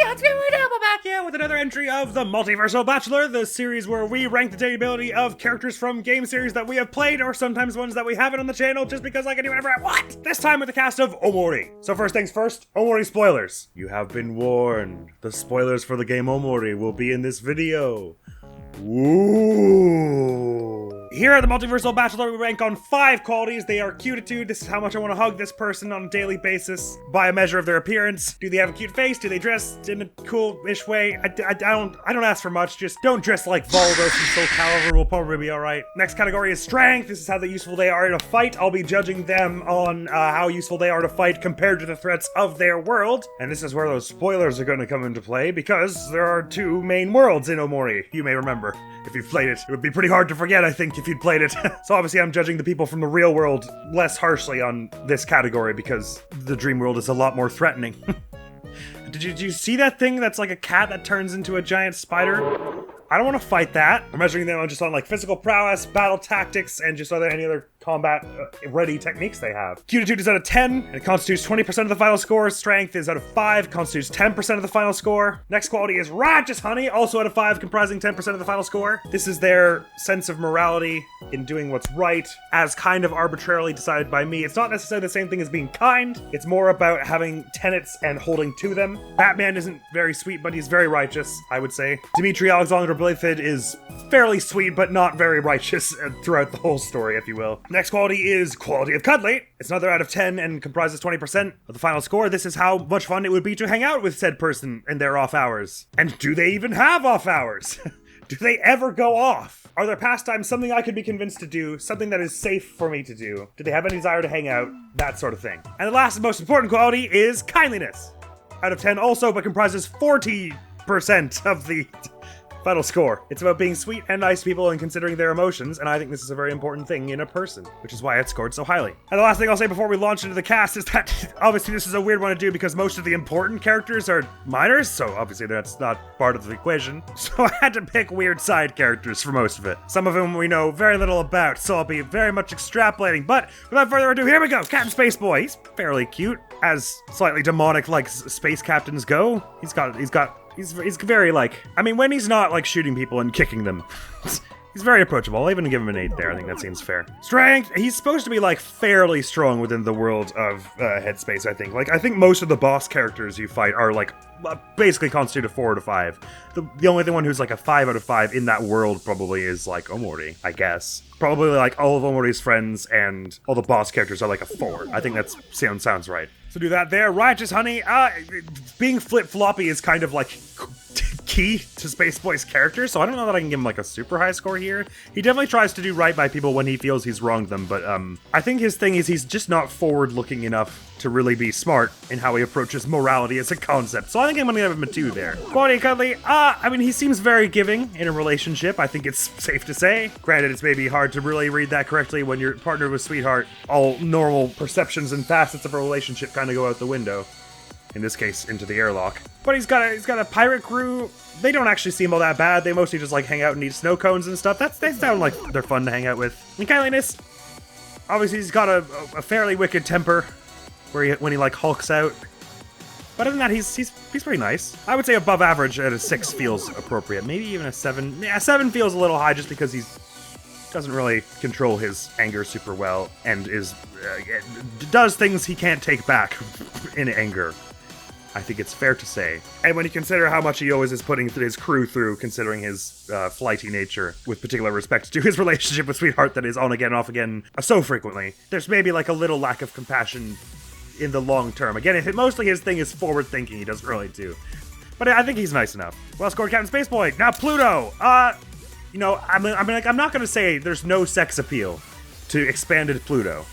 That's me, we're back here with another entry of the Multiversal Bachelor, the series where we rank the dateability of characters from game series that we have played, or sometimes ones that we haven't on the channel, just because I can do whatever I want. This time with the cast of OMORI. So first things first, OMORI spoilers. You have been warned. The spoilers for the game OMORI will be in this video. Ooh. Here at the Multiversal Bachelor, we rank on 5 qualities. They are cutitude. This is how much I want to hug this person on a daily basis by a measure of their appearance. Do they have a cute face? Do they dress in a cool-ish way? I don't ask for much. Just don't dress like Voldos and Soul Calibur. We'll probably be all right. Next category is strength. This is how useful they are in a fight. I'll be judging them on how useful they are to fight compared to the threats of their world. And this is where those spoilers are going to come into play because there are 2 main worlds in OMORI. You may remember. If you've played it, it would be pretty hard to forget, I think, if you'd played it. So obviously I'm judging the people from the real world less harshly on this category because the dream world is a lot more threatening. Did you see that thing that's like a cat that turns into a giant spider? I don't want to fight that. I'm measuring them just on like physical prowess, battle tactics, and just any other combat ready techniques they have. Cutitude is out of 10, and it constitutes 20% of the final score. Strength is out of 5, constitutes 10% of the final score. Next quality is righteous honey, also out of 5, comprising 10% of the final score. This is their sense of morality in doing what's right, as kind of arbitrarily decided by me. It's not necessarily the same thing as being kind. It's more about having tenets and holding to them. Batman isn't very sweet, but he's very righteous, I would say. Dimitri Alexander Blithid is fairly sweet, but not very righteous throughout the whole story, if you will. Next quality is quality of cuddly. It's another out of 10 and comprises 20% of the final score. This is how much fun it would be to hang out with said person in their off hours. And do they even have off hours? Do they ever go off? Are their pastimes something I could be convinced to do? Something that is safe for me to do? Do they have any desire to hang out? That sort of thing. And the last and most important quality is kindliness. Out of 10 also, but comprises 40% of the final score. It's about being sweet and nice to people and considering their emotions, and I think this is a very important thing in a person, which is why it scored so highly. And the last thing I'll say before we launch into the cast is that obviously this is a weird one to do because most of the important characters are minors, so obviously that's not part of the equation. So I had to pick weird side characters for most of it. Some of whom we know very little about, so I'll be very much extrapolating. But without further ado, here we go. Captain Space Boy. He's fairly cute, as slightly demonic like space captains go. He's very I mean, when he's not like shooting people and kicking them, he's very approachable. I'll even give him an 8 there. I think that seems fair. Strength, he's supposed to be like fairly strong within the world of Headspace, I think. Like, I think most of the boss characters you fight are like basically constitute a 4 out of 5. The only one who's like a 5 out of 5 in that world probably is like OMORI, I guess. Probably like all of OMORI's friends and all the boss characters are like a 4. I think that sounds right. So do that there. Righteous honey, being flip-floppy is kind of like key to Space Boy's character, so I don't know that I can give him like a super high score here. He definitely tries to do right by people when he feels he's wronged them, but I think his thing is he's just not forward-looking enough to really be smart in how he approaches morality as a concept. So I think I'm gonna give him a 2 there. Quality cuddly, I mean, he seems very giving in a relationship. I think it's safe to say. Granted, it's maybe hard to really read that correctly when you're partnered with sweetheart. All normal perceptions and facets of a relationship kind of go out the window. In this case, into the airlock. But he's got a pirate crew. They don't actually seem all that bad. They mostly just like hang out and eat snow cones and stuff. They sound like they're fun to hang out with. And kindliness, obviously he's got a fairly wicked temper, when he like hulks out. But other than that, he's pretty nice. I would say above average at a 6 feels appropriate. Maybe even a 7. Yeah, 7 feels a little high just because doesn't really control his anger super well and does things he can't take back in anger. I think it's fair to say. And when you consider how much he always is putting his crew through, considering his flighty nature, with particular respect to his relationship with Sweetheart that is on again, off again so frequently, there's maybe like a little lack of compassion in the long term. Again, mostly his thing is forward thinking, he doesn't really do. But I think he's nice enough. Well scored, Captain Space Boy. Now Pluto. You know, I'm not gonna say there's no sex appeal to expanded Pluto.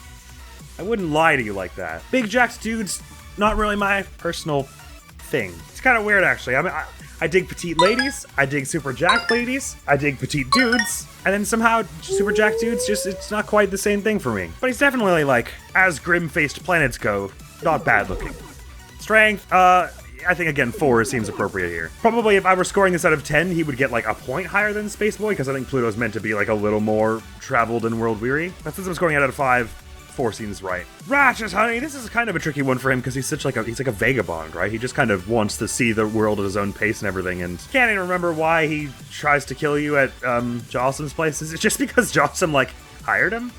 I wouldn't lie to you like that. Big Jacked dudes, not really my personal thing. It's kind of weird, actually. I mean, I dig petite ladies, I dig super jacked ladies, I dig petite dudes, and then somehow super jacked dudes, it's not quite the same thing for me. But he's definitely, like, as grim-faced planets go, not bad looking. Strength, I think, again, 4 seems appropriate here. Probably if I were scoring this out of 10, he would get, like, a point higher than Space Boy, because I think Pluto's meant to be, like, a little more traveled and world-weary. But since I'm scoring it out of 5, 4 seems right. Ratchet, honey, this is kind of a tricky one for him because he's such like he's like a vagabond, right? He just kind of wants to see the world at his own pace and everything, and can't even remember why he tries to kill you at Jocelyn's place. Is it just because Jocelyn like hired him?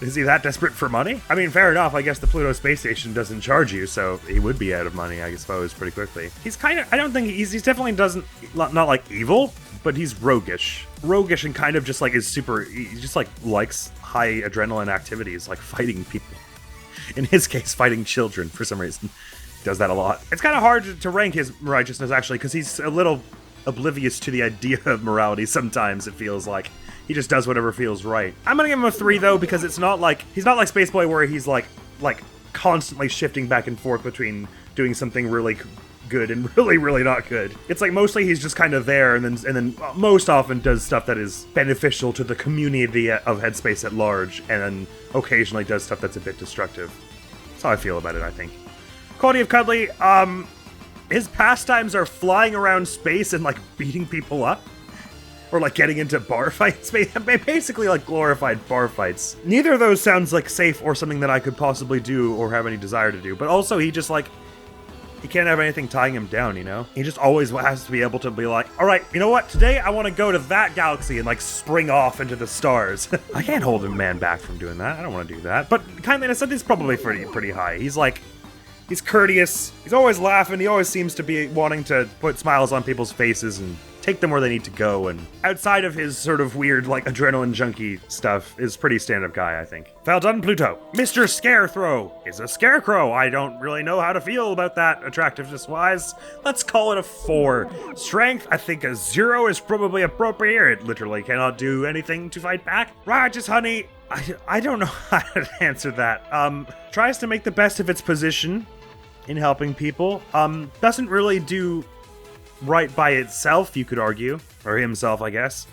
Is he that desperate for money? I mean, fair enough. I guess the Pluto space station doesn't charge you, so he would be out of money, I suppose, pretty quickly. He's kind of, I don't think he's definitely doesn't, not like evil, but he's roguish. Roguish and kind of just like is super, he just like likes high adrenaline activities, like fighting people. In his case, fighting children for some reason. He does that a lot. It's kind of hard to rank his righteousness, actually, because he's a little oblivious to the idea of morality sometimes, it feels like. He just does whatever feels right. I'm gonna give him a 3 though, because it's not like he's not like Spaceboy where he's like constantly shifting back and forth between doing something really good and really not good. It's like mostly he's just kind of there, and then most often does stuff that is beneficial to the community of Headspace at large, and then occasionally does stuff that's a bit destructive. That's how I feel about it, I think. Quality of Cuddly, his pastimes are flying around space and like beating people up. Or like getting into bar fights, basically like glorified bar fights. Neither of those sounds like safe or something that I could possibly do or have any desire to do. But also he just like, he can't have anything tying him down, you know? He just always has to be able to be like, all right, you know what? Today I want to go to that galaxy and like spring off into the stars. I can't hold a man back from doing that. I don't want to do that. But kindliness, I think is probably pretty high. He's like, he's courteous. He's always laughing. He always seems to be wanting to put smiles on people's faces and take them where they need to go, and outside of his sort of weird, like, adrenaline junkie stuff, is pretty stand-up guy, I think. Well done, Pluto. Mr. Scarethrow is a scarecrow. I don't really know how to feel about that attractiveness-wise. Let's call it a 4. Strength, I think a 0 is probably appropriate. It literally cannot do anything to fight back. Righteous, honey, I don't know how to answer that. Tries to make the best of its position in helping people. Doesn't really do right by itself, you could argue. Or himself, I guess.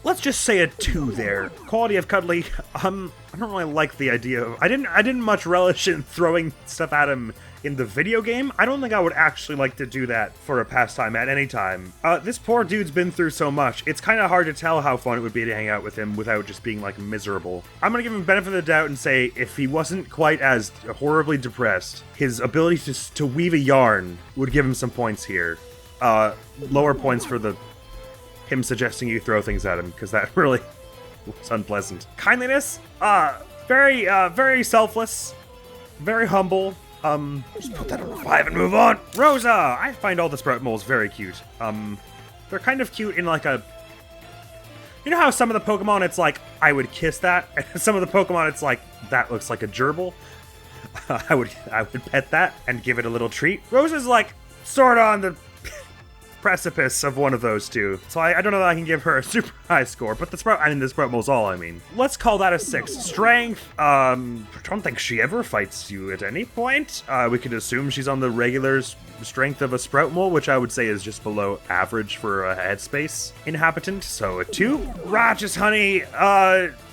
Let's just say a 2 there. Quality of Cuddly, I don't really like the idea of... I didn't much relish in throwing stuff at him in the video game. I don't think I would actually like to do that for a pastime at any time. This poor dude's been through so much. It's kind of hard to tell how fun it would be to hang out with him without just being, like, miserable. I'm gonna give him benefit of the doubt and say if he wasn't quite as horribly depressed, his ability to weave a yarn would give him some points here. Lower points for him suggesting you throw things at him, because that really was unpleasant. Kindliness, very selfless, very humble. Just put that on a 5 and move on. Rosa, I find all the Sprout moles very cute. They're kind of cute in like a... You know how some of the Pokemon it's like, I would kiss that? And some of the Pokemon it's like, that looks like a gerbil. I would pet that and give it a little treat. Rosa's like, sort of on the precipice of one of those two. So I don't know that I can give her a super high score, but the Sprout mole's all I mean. Let's call that a 6. Strength, I don't think she ever fights you at any point. We could assume she's on the regular strength of a Sprout mole, which I would say is just below average for a Headspace inhabitant, so a 2. Righteous, honey,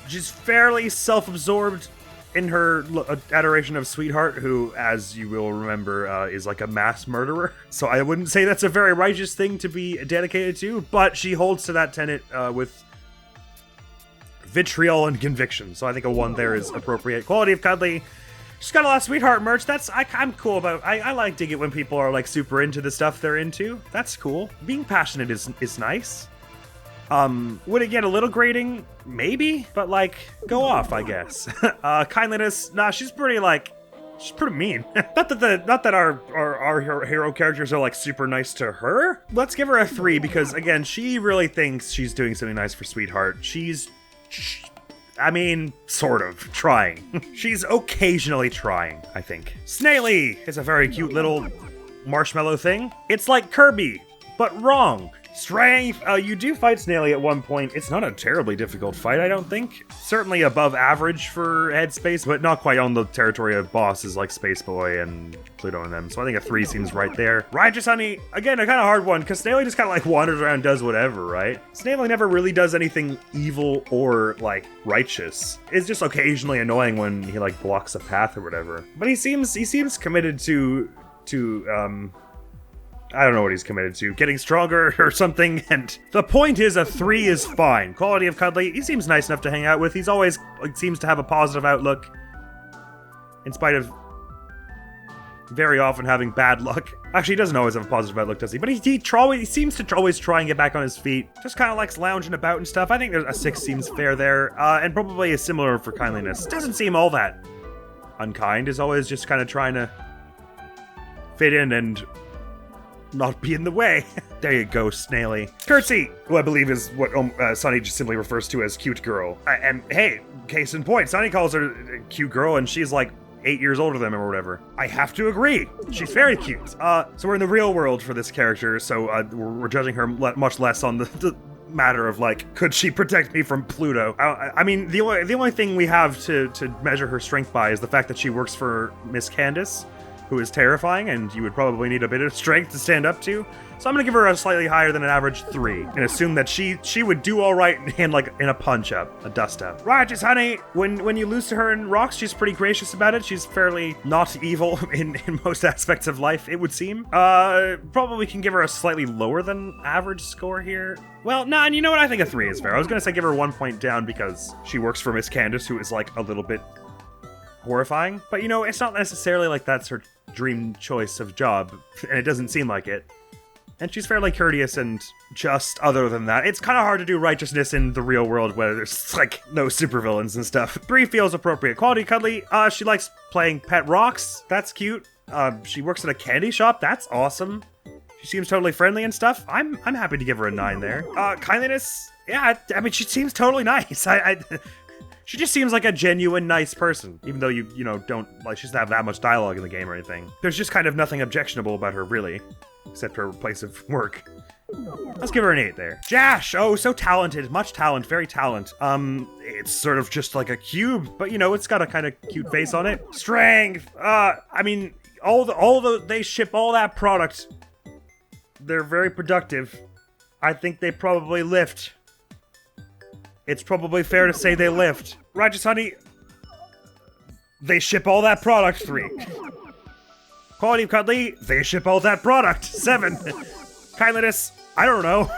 she's fairly self-absorbed in her adoration of Sweetheart, who, as you will remember, is like a mass murderer. So I wouldn't say that's a very righteous thing to be dedicated to, but she holds to that tenet with vitriol and conviction. So I think a 1 there is appropriate. Quality of Cuddly. She's got a lot of Sweetheart merch. I'm cool about. I like dig it when people are like super into the stuff they're into. That's cool. Being passionate is nice. Would it get a little grating? Maybe, but like, go off, I guess. Kindliness, nah, she's pretty mean. not that our hero characters are like super nice to her. Let's give her a 3 because again, she really thinks she's doing something nice for Sweetheart. I mean, sort of trying. She's occasionally trying, I think. Snaily is a very cute little marshmallow thing. It's like Kirby, but wrong. Strength, you do fight Snaily at one point. It's not a terribly difficult fight, I don't think. Certainly above average for Headspace, but not quite on the territory of bosses like Spaceboy and Pluto and them. So I think a 3 seems right there. Righteous, honey, again, a kind of hard one, because Snaily just kind of like wanders around and does whatever, right? Snaily never really does anything evil or like righteous. It's just occasionally annoying when he like blocks a path or whatever. But he seems committed to I don't know what he's committed to. Getting stronger or something, and the point is a 3 is fine. Quality of Cuddly, he seems nice enough to hang out with. He's always, seems to have a positive outlook. in spite of very often having bad luck. Actually, he doesn't always have a positive outlook, does he? But he seems to always try and get back on his feet. Just kind of likes lounging about and stuff. I think a 6 seems fair there. And probably is similar for kindliness. Doesn't seem all that unkind. Is always just kind of trying to fit in and not be in the way. There you go, Snaily. Curtsy, who I believe is what Sunny just simply refers to as cute girl. And hey, case in point, Sunny calls her a cute girl and she's like 8 years older than him or whatever. I have to agree. She's very cute. So we're in the real world for this character, so we're judging her much less on the matter of like, could she protect me from Pluto? I mean, the only thing we have to measure her strength by is the fact that she works for Miss Candace, who is terrifying, and you would probably need a bit of strength to stand up to. So I'm gonna give her a slightly higher than an average 3, and assume that she would do all right in a punch up, a dust up. Righteous honey, when you lose to her in rocks, she's pretty gracious about it. She's fairly not evil in most aspects of life, it would seem. Probably can give her a slightly lower than average score here. Well, nah, and you know what? I think a 3 is fair. I was gonna say give her 1 point down because she works for Miss Candace, who is like a little bit horrifying. But you know, it's not necessarily like that's her dream choice of job, and it doesn't seem like it. And she's fairly courteous and just other than that. It's kind of hard to do righteousness in the real world where there's like no supervillains and stuff. 3 feels appropriate. Quality cuddly. She likes playing pet rocks. That's cute. She works at a candy shop. That's awesome. She seems totally friendly and stuff. I'm happy to give her a 9 there. Kindliness. Yeah, I mean, she seems totally nice. She just seems like a genuine nice person, even though you know, don't, like, she doesn't have that much dialogue in the game or anything. There's just kind of nothing objectionable about her, really, except her place of work. Let's give her an 8 there. Jash! Oh, so talented. Much talent. Very talent. It's sort of just like a cube, but, you know, it's got a kind of cute face on it. Strength! I mean, they ship all that product. They're very productive. I think they probably lift. It's probably fair to say they lift. Righteous honey, they ship all that product. 3. Quality of cuddly, they ship all that product. 7. Kindliness, I don't know.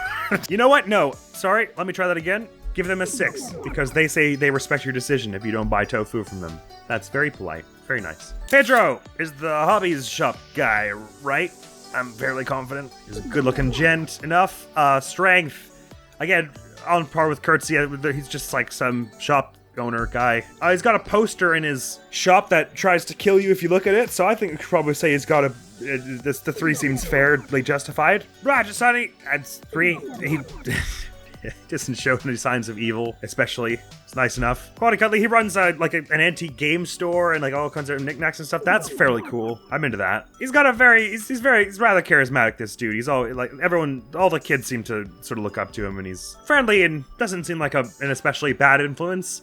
You know what? No, sorry, let me try that again. Give them a 6, because they say they respect your decision if you don't buy tofu from them. That's very polite, very nice. Pedro is the hobbies shop guy, right? I'm fairly confident. He's a good-looking gent enough. Strength, again, on par with Curtsy. He's just like some shop owner guy. He's got a poster in his shop that tries to kill you if you look at it, so I think we could probably say he's got the 3 seems fairly justified. Righteous honey, that's 3. He doesn't show any signs of evil, especially. It's nice enough. Quality cuddly, he runs an antique game store and like all kinds of knickknacks and stuff. That's fairly cool. I'm into that. He's got a he's rather charismatic, this dude. He's all like, all the kids seem to sort of look up to him, and he's friendly and doesn't seem like an especially bad influence.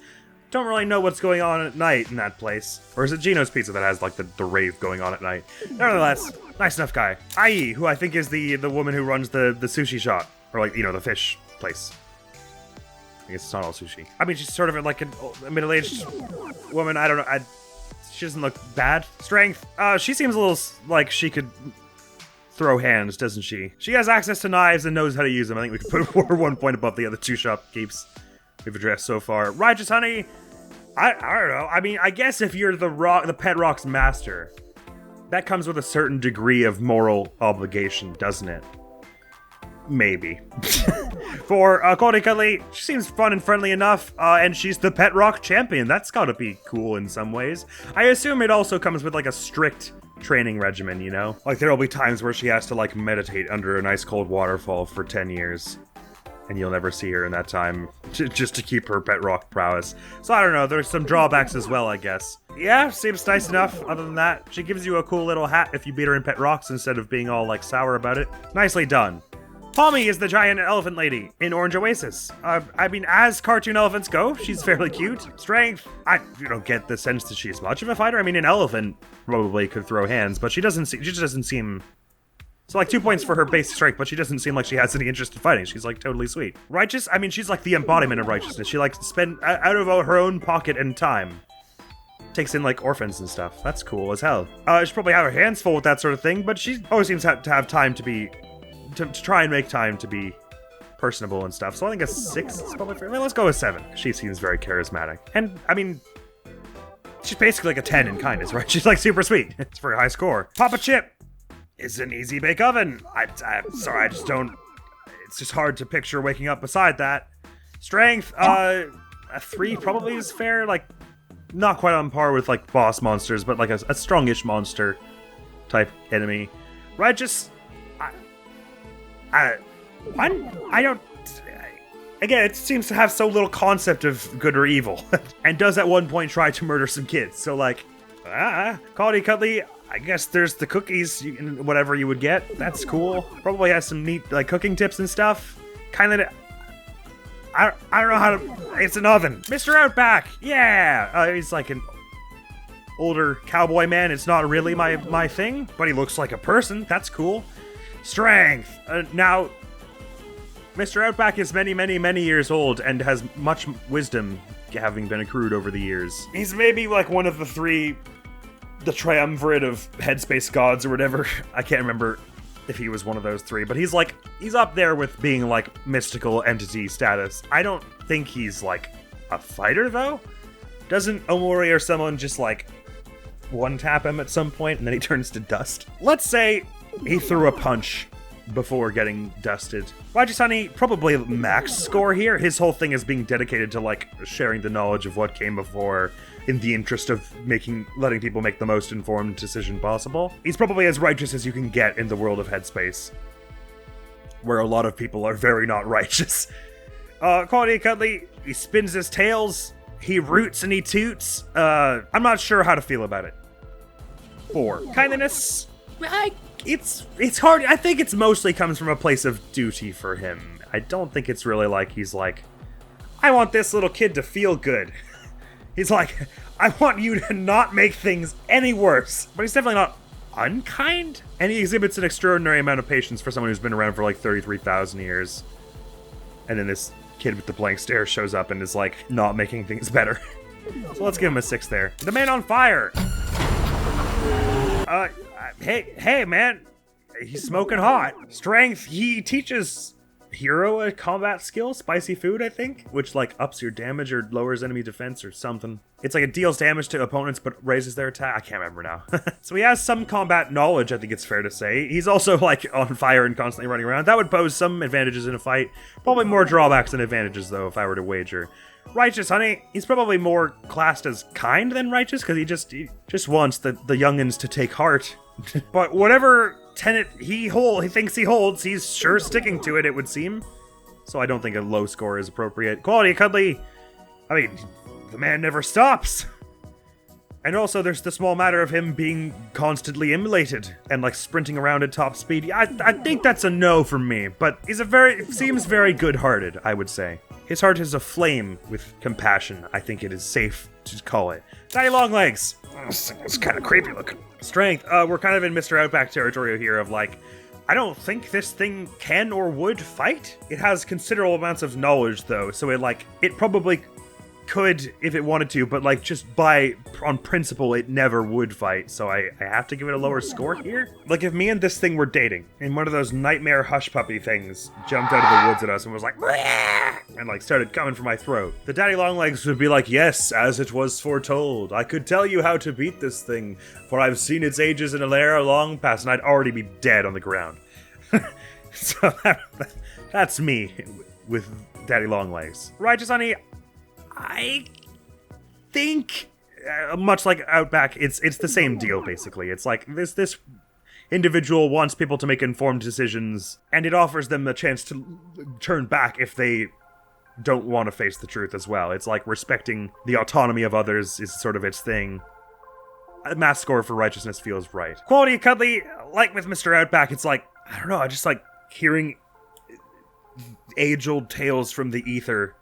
Don't really know what's going on at night in that place. Or is it Gino's Pizza that has like the rave going on at night? Nevertheless, nice enough guy. Ai, who I think is the woman who runs the sushi shop, or like, you know, the fish place. I guess it's not all sushi. I mean, she's sort of like a middle-aged woman. I don't know. She doesn't look bad. Strength. She seems a little like she could throw hands, doesn't she? She has access to knives and knows how to use them. I think we could put her 1 point above the other 2 shopkeepers we've addressed so far. Righteous honey. I don't know. I mean, I guess if you're the pet rock's master, that comes with a certain degree of moral obligation, doesn't it? Maybe. For Quality Cuddly, she seems fun and friendly enough, and she's the pet rock champion. That's gotta be cool in some ways. I assume it also comes with like a strict training regimen, you know? Like there'll be times where she has to like meditate under an ice cold waterfall for 10 years. And you'll never see her in that time, just to keep her pet rock prowess. So I don't know, there's some drawbacks as well, I guess. Yeah, seems nice enough. Other than that, she gives you a cool little hat if you beat her in pet rocks instead of being all like sour about it. Nicely done. Palmy is the giant elephant lady in Orange Oasis. I mean, as cartoon elephants go, she's fairly cute. Strength, I don't get the sense that she's much of a fighter. I mean, an elephant probably could throw hands, but she just doesn't seem... So like 2 points for her base strength, but she doesn't seem like she has any interest in fighting. She's like totally sweet. Righteous, I mean, she's like the embodiment of righteousness. She likes to spend out of her own pocket and time. Takes in like orphans and stuff. That's cool as hell. She'll probably have her hands full with that sort of thing, but she always seems to have time to be... To try and make time to be personable and stuff. So I think a 6 is probably fair. Let's go with 7. She seems very charismatic. And, I mean, She's basically like a 10 in kindness, right? She's like super sweet. It's a very high score. Papa Chip is an easy bake oven. I'm sorry, I just don't... It's just hard to picture waking up beside that. Strength, a 3 probably is fair. Like, not quite on par with like boss monsters, but like a strongish monster type enemy. Righteous, I don't... Again, it seems to have so little concept of good or evil. And does at one point try to murder some kids. So like, Quality Cuddly, I guess there's the cookies, whatever you would get. That's cool. Probably has some neat like cooking tips and stuff. Kind of... I don't know how to... It's an oven. Mr. Outback, yeah! He's like an older cowboy man. It's not really my thing, but he looks like a person. That's cool. Strength. Now... Mr. Outback is many, many, many years old and has much wisdom having been accrued over the years. He's maybe like one of the 3, the triumvirate of headspace gods or whatever. I can't remember if he was one of those 3, but he's up there with being like mystical entity status. I don't think he's like a fighter though. Doesn't Omori or someone just like one tap him at some point and then he turns to dust? Let's say he threw a punch before getting dusted. Righteous Honey, probably max score here. His whole thing is being dedicated to like sharing the knowledge of what came before in the interest of letting people make the most informed decision possible. He's probably as righteous as you can get in the world of Headspace, where a lot of people are very not righteous. Quality Cuddly, he spins his tails, he roots and he toots. I'm not sure how to feel about it. 4. Kindliness, it's hard. I think it's mostly comes from a place of duty for him. I don't think it's really like he's like, I want this little kid to feel good. He's like, I want you to not make things any worse. But he's definitely not unkind. And he exhibits an extraordinary amount of patience for someone who's been around for like 33,000 years. And then this kid with the blank stare shows up and is like not making things better. So let's give him a 6 there. The Man on Fire. Hey, man. He's smoking hot. Strength, he teaches Hero a combat skill, spicy food, I think, which like ups your damage or lowers enemy defense or something. It's like it deals damage to opponents but raises their attack. I can't remember now. So he has some combat knowledge, I think it's fair to say. He's also like on fire and constantly running around. That would pose some advantages in a fight. Probably more drawbacks than advantages though, if I were to wager. Righteous Honey, he's probably more classed as kind than righteous because he just wants the youngins to take heart. But whatever tenet he thinks he holds, he's sure sticking to it, it would seem. So I don't think a low score is appropriate. Quality Cuddly, I mean, the man never stops. And also there's the small matter of him being constantly immolated and like sprinting around at top speed. I think that's a no from me, but seems very good-hearted, I would say. His heart is aflame with compassion, I think it is safe to call it. Daddy Longlegs. It's kind of creepy looking. Strength, we're kind of in Mr. Outback territory here of like, I don't think this thing can or would fight. It has considerable amounts of knowledge though, so it probably could if it wanted to, but like just on principle it never would fight, so I have to give it a lower score here. Like if me and this thing were dating and one of those nightmare hush puppy things jumped out of the woods at us and was like and like started coming for my throat, the Daddy Longlegs would be like, yes, as it was foretold, I could tell you how to beat this thing, for I've seen its ages in an era long past, and I'd already be dead on the ground. So that's me with Daddy Longlegs. Righteous Honey, I think, much like Outback, it's the same deal, basically. It's like this individual wants people to make informed decisions, and it offers them a chance to turn back if they don't want to face the truth as well. It's like respecting the autonomy of others is sort of its thing. A math score for righteousness feels right. Quality Cuddly, like with Mr. Outback, it's like, I don't know, I just like hearing age-old tales from the ether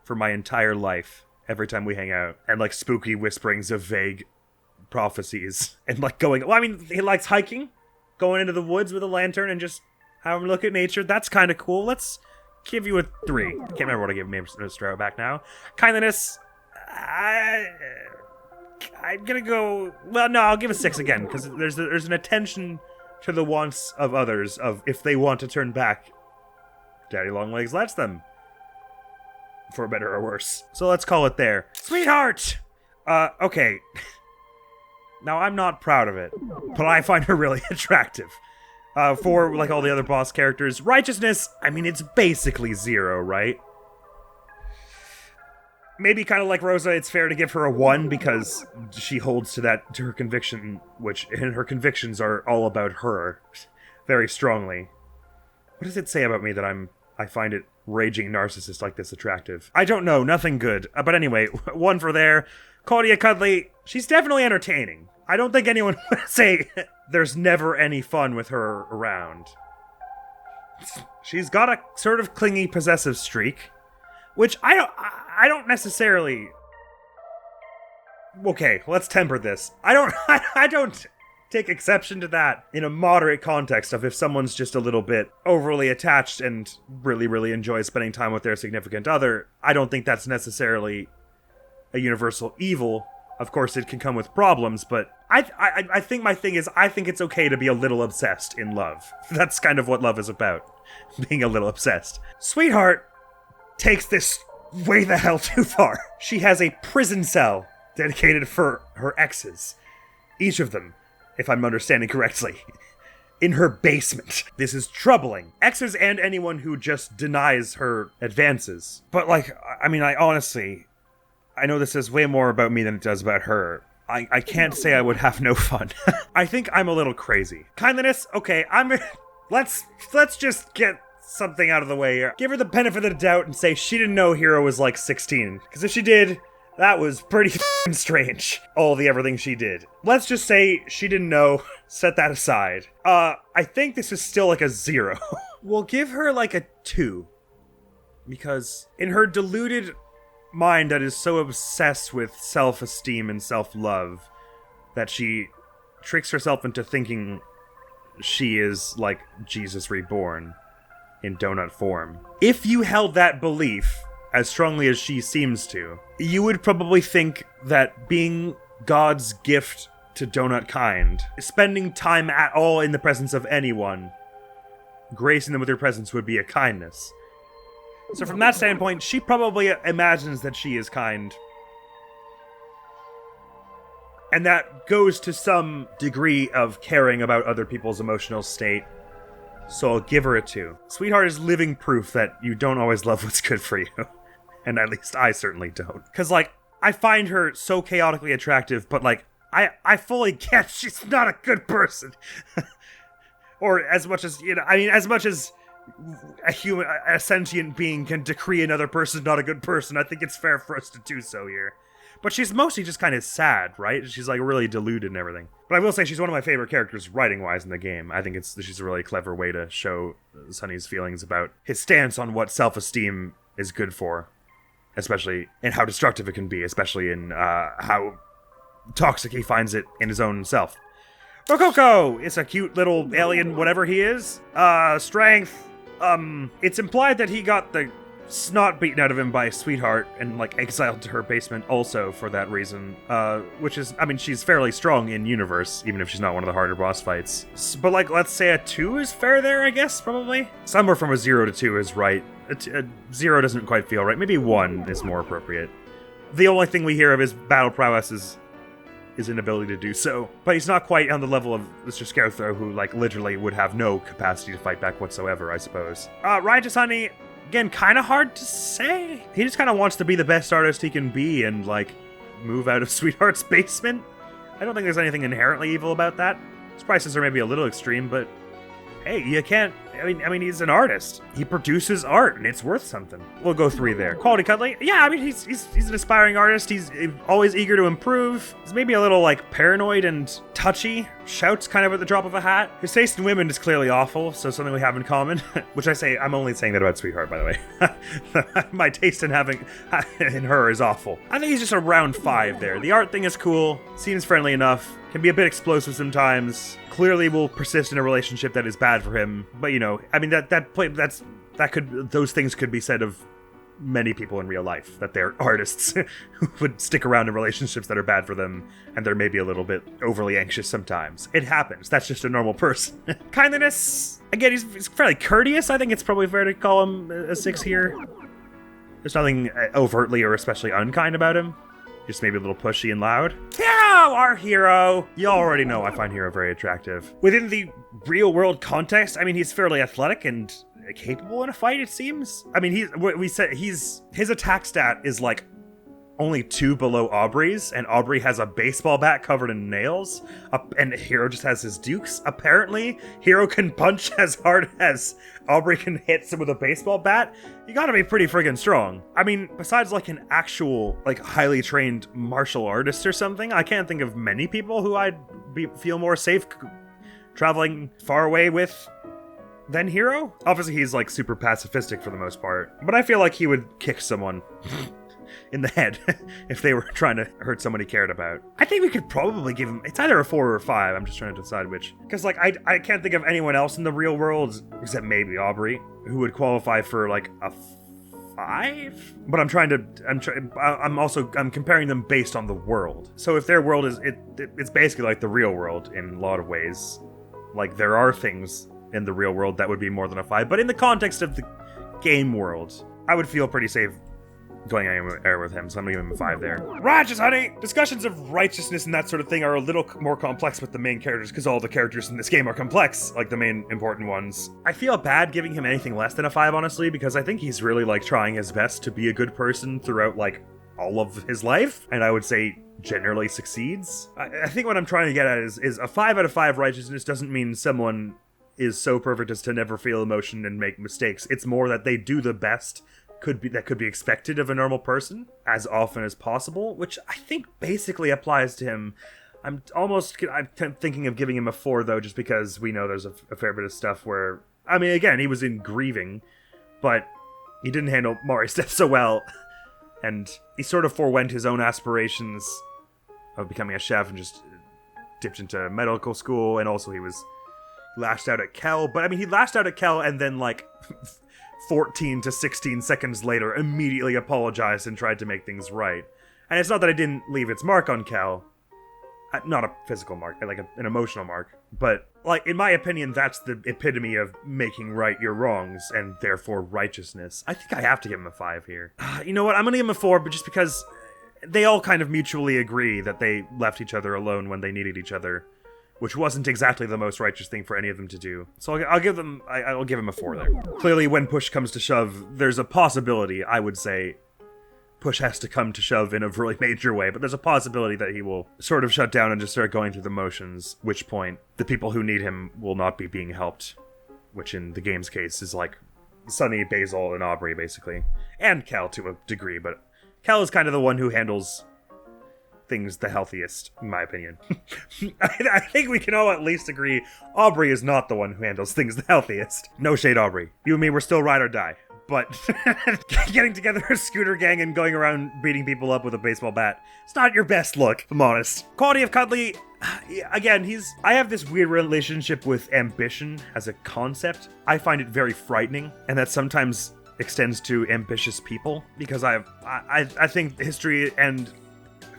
for my entire life every time we hang out, and like spooky whisperings of vague prophecies, and like he likes hiking, going into the woods with a lantern and just having a look at nature. That's kind of cool. Let's give you a 3. Can't remember what I gave Mr. Outback now. Kindliness, I'm gonna go, well, no, I'll give a 6 again, because there's an attention to the wants of others, of if they want to turn back, Daddy Longlegs lets them. For better or worse. So let's call it there. Sweetheart! Okay. Now, I'm not proud of it, but I find her really attractive. For, like, all the other boss characters, righteousness, I mean, it's basically 0, right? Maybe kind of like Rosa, it's fair to give her a 1 because she holds to her conviction, and her convictions are all about her very strongly. What does it say about me that I find it raging narcissist like this attractive? I don't know, nothing good. But anyway, 1 for there. Claudia Cuddly, she's definitely entertaining. I don't think anyone would say there's never any fun with her around. She's got a sort of clingy, possessive streak, which I don't necessarily... Okay, let's temper this. I don't take exception to that in a moderate context of if someone's just a little bit overly attached and really, really enjoys spending time with their significant other. I don't think that's necessarily a universal evil. Of course, it can come with problems, but I think my thing is, I think it's okay to be a little obsessed in love. That's kind of what love is about. Being a little obsessed. Sweetheart takes this way the hell too far. She has a prison cell dedicated for her exes. Each of them, if I'm understanding correctly, in her basement. This is troubling. Exes and anyone who just denies her advances. But, like, I mean, I know this says way more about me than it does about her. I can't say I would have no fun. I think I'm a little crazy. Kindliness? Okay, let's just get something out of the way here. Give her the benefit of the doubt and say she didn't know Hero was like 16. Because if she did, that was pretty strange. All the everything she did. Let's just say she didn't know. Set that aside. I think this is still like a 0. We'll give her like a 2. Because in her deluded mind that is so obsessed with self-esteem and self-love that she tricks herself into thinking she is like Jesus reborn in donut form. If you held that belief as strongly as she seems to, you would probably think that being God's gift to donut kind, spending time at all in the presence of anyone, gracing them with your presence would be a kindness. So from that standpoint, she probably imagines that she is kind. And that goes to some degree of caring about other people's emotional state. So I'll give her a 2. Sweetheart is living proof that you don't always love what's good for you. And at least I certainly don't. Because, like, I find her so chaotically attractive, but, like, I fully get she's not a good person. Or as much as, as much as a sentient being can decree another person not a good person, I think it's fair for us to do so here. But she's mostly just kind of sad, right? She's like really deluded and everything. But I will say she's one of my favorite characters writing-wise in the game. I think she's a really clever way to show Sonny's feelings about his stance on what self-esteem is good for. Especially in how destructive it can be, especially in how toxic he finds it in his own self. Rococo! It's a cute little alien, whatever he is. Strength. It's implied that he got the snot beaten out of him by Sweetheart and, like, exiled to her basement also for that reason. Which is, I mean, she's fairly strong in universe, even if she's not one of the harder boss fights. But, like, let's say a 2 is fair there, I guess, probably? Somewhere from a 0 to 2 is right. A 0 doesn't quite feel right. Maybe 1 is more appropriate. The only thing we hear of his battle prowess is his inability to do so. But he's not quite on the level of Mr. Scarecrow, who, like, literally would have no capacity to fight back whatsoever, I suppose. Righteous Honey, again, kind of hard to say. He just kind of wants to be the best artist he can be and, like, move out of Sweetheart's basement. I don't think there's anything inherently evil about that. His prices are maybe a little extreme, but hey, you can't... I mean, he's an artist. He produces art, and it's worth something. We'll go 3 there. Quality Cuddly? Yeah, I mean, he's an aspiring artist. He's always eager to improve. He's maybe a little, like, paranoid and touchy. Shouts kind of at the drop of a hat. His taste in women is clearly awful, so something we have in common. Which I'm only saying that about Sweetheart, by the way. My taste in her is awful. I think he's just around 5 there. The art thing is cool. Seems friendly enough. Can be a bit explosive sometimes. Clearly will persist in a relationship that is bad for him. But, you know, I mean, those things could be said of many people in real life, that they're artists who would stick around in relationships that are bad for them, and they're maybe a little bit overly anxious sometimes. It happens. That's just a normal person. Kindliness, again, he's fairly courteous. I think it's probably fair to call him a 6 here. There's nothing overtly or especially unkind about him. Just maybe a little pushy and loud. Hero, our hero! You already know I find Hero very attractive. Within the real world context, I mean, he's fairly athletic and capable in a fight, it seems. I mean, his attack stat is like only 2 below Aubrey's, and Aubrey has a baseball bat covered in nails, and Hero just has his dukes. Apparently, Hero can punch as hard as Aubrey can hit him with a baseball bat. You gotta be pretty friggin' strong. I mean, besides like an actual, like, highly trained martial artist or something, I can't think of many people who I'd feel more safe traveling far away with than Hero. Obviously, he's like super pacifistic for the most part, but I feel like he would kick someone in the head if they were trying to hurt someone he cared about. I think we could probably give him, it's either a 4 or a 5, I'm just trying to decide which. Because like, I can't think of anyone else in the real world, except maybe Aubrey, who would qualify for like a 5? But I'm comparing them based on the world. So if their world is, it's basically like the real world in a lot of ways. Like, there are things in the real world that would be more than a 5, but in the context of the game world, I would feel pretty safe going anywhere with him, so I'm gonna give him a 5 there. Righteous, honey! Discussions of righteousness and that sort of thing are a little more complex with the main characters, because all the characters in this game are complex, like the main important ones. I feel bad giving him anything less than a 5, honestly, because I think he's really, like, trying his best to be a good person throughout, like, all of his life, and I would say generally succeeds. I think what I'm trying to get at is a 5 out of 5 righteousness doesn't mean someone is so perfect as to never feel emotion and make mistakes. It's more that they do the best that could be expected of a normal person as often as possible, which I think basically applies to him. I'm thinking of giving him a 4 though, just because we know there's a fair bit of stuff where, I mean, again, he was in grieving, but he didn't handle Mori's death so well, and he sort of forewent his own aspirations of becoming a chef and just dipped into medical school, and also he lashed out at Kel, but I mean, he lashed out at Kel and then like 14 to 16 seconds later immediately apologized and tried to make things right. And it's not that I didn't leave its mark on Kel, not a physical mark, like an emotional mark, but like, in my opinion, that's the epitome of making right your wrongs and therefore righteousness. I think I have to give him a 5 here. You know what, I'm gonna give him a 4, but just because they all kind of mutually agree that they left each other alone when they needed each other, which wasn't exactly the most righteous thing for any of them to do. So I'll give him a 4 there. Clearly, when push comes to shove, there's a possibility, I would say, push has to come to shove in a really major way, but there's a possibility that he will sort of shut down and just start going through the motions, which point the people who need him will not be being helped, which in the game's case is like Sunny, Basil, and Aubrey, basically. And Cal to a degree, but Cal is kind of the one who handles things the healthiest, in my opinion. I think we can all at least agree Aubrey is not the one who handles things the healthiest. No shade, Aubrey. You and me, we're still ride or die. But getting together a scooter gang and going around beating people up with a baseball bat, it's not your best look, if I'm honest. Quality of Cuddly, again, I have this weird relationship with ambition as a concept. I find it very frightening, and that sometimes extends to ambitious people, because I think history and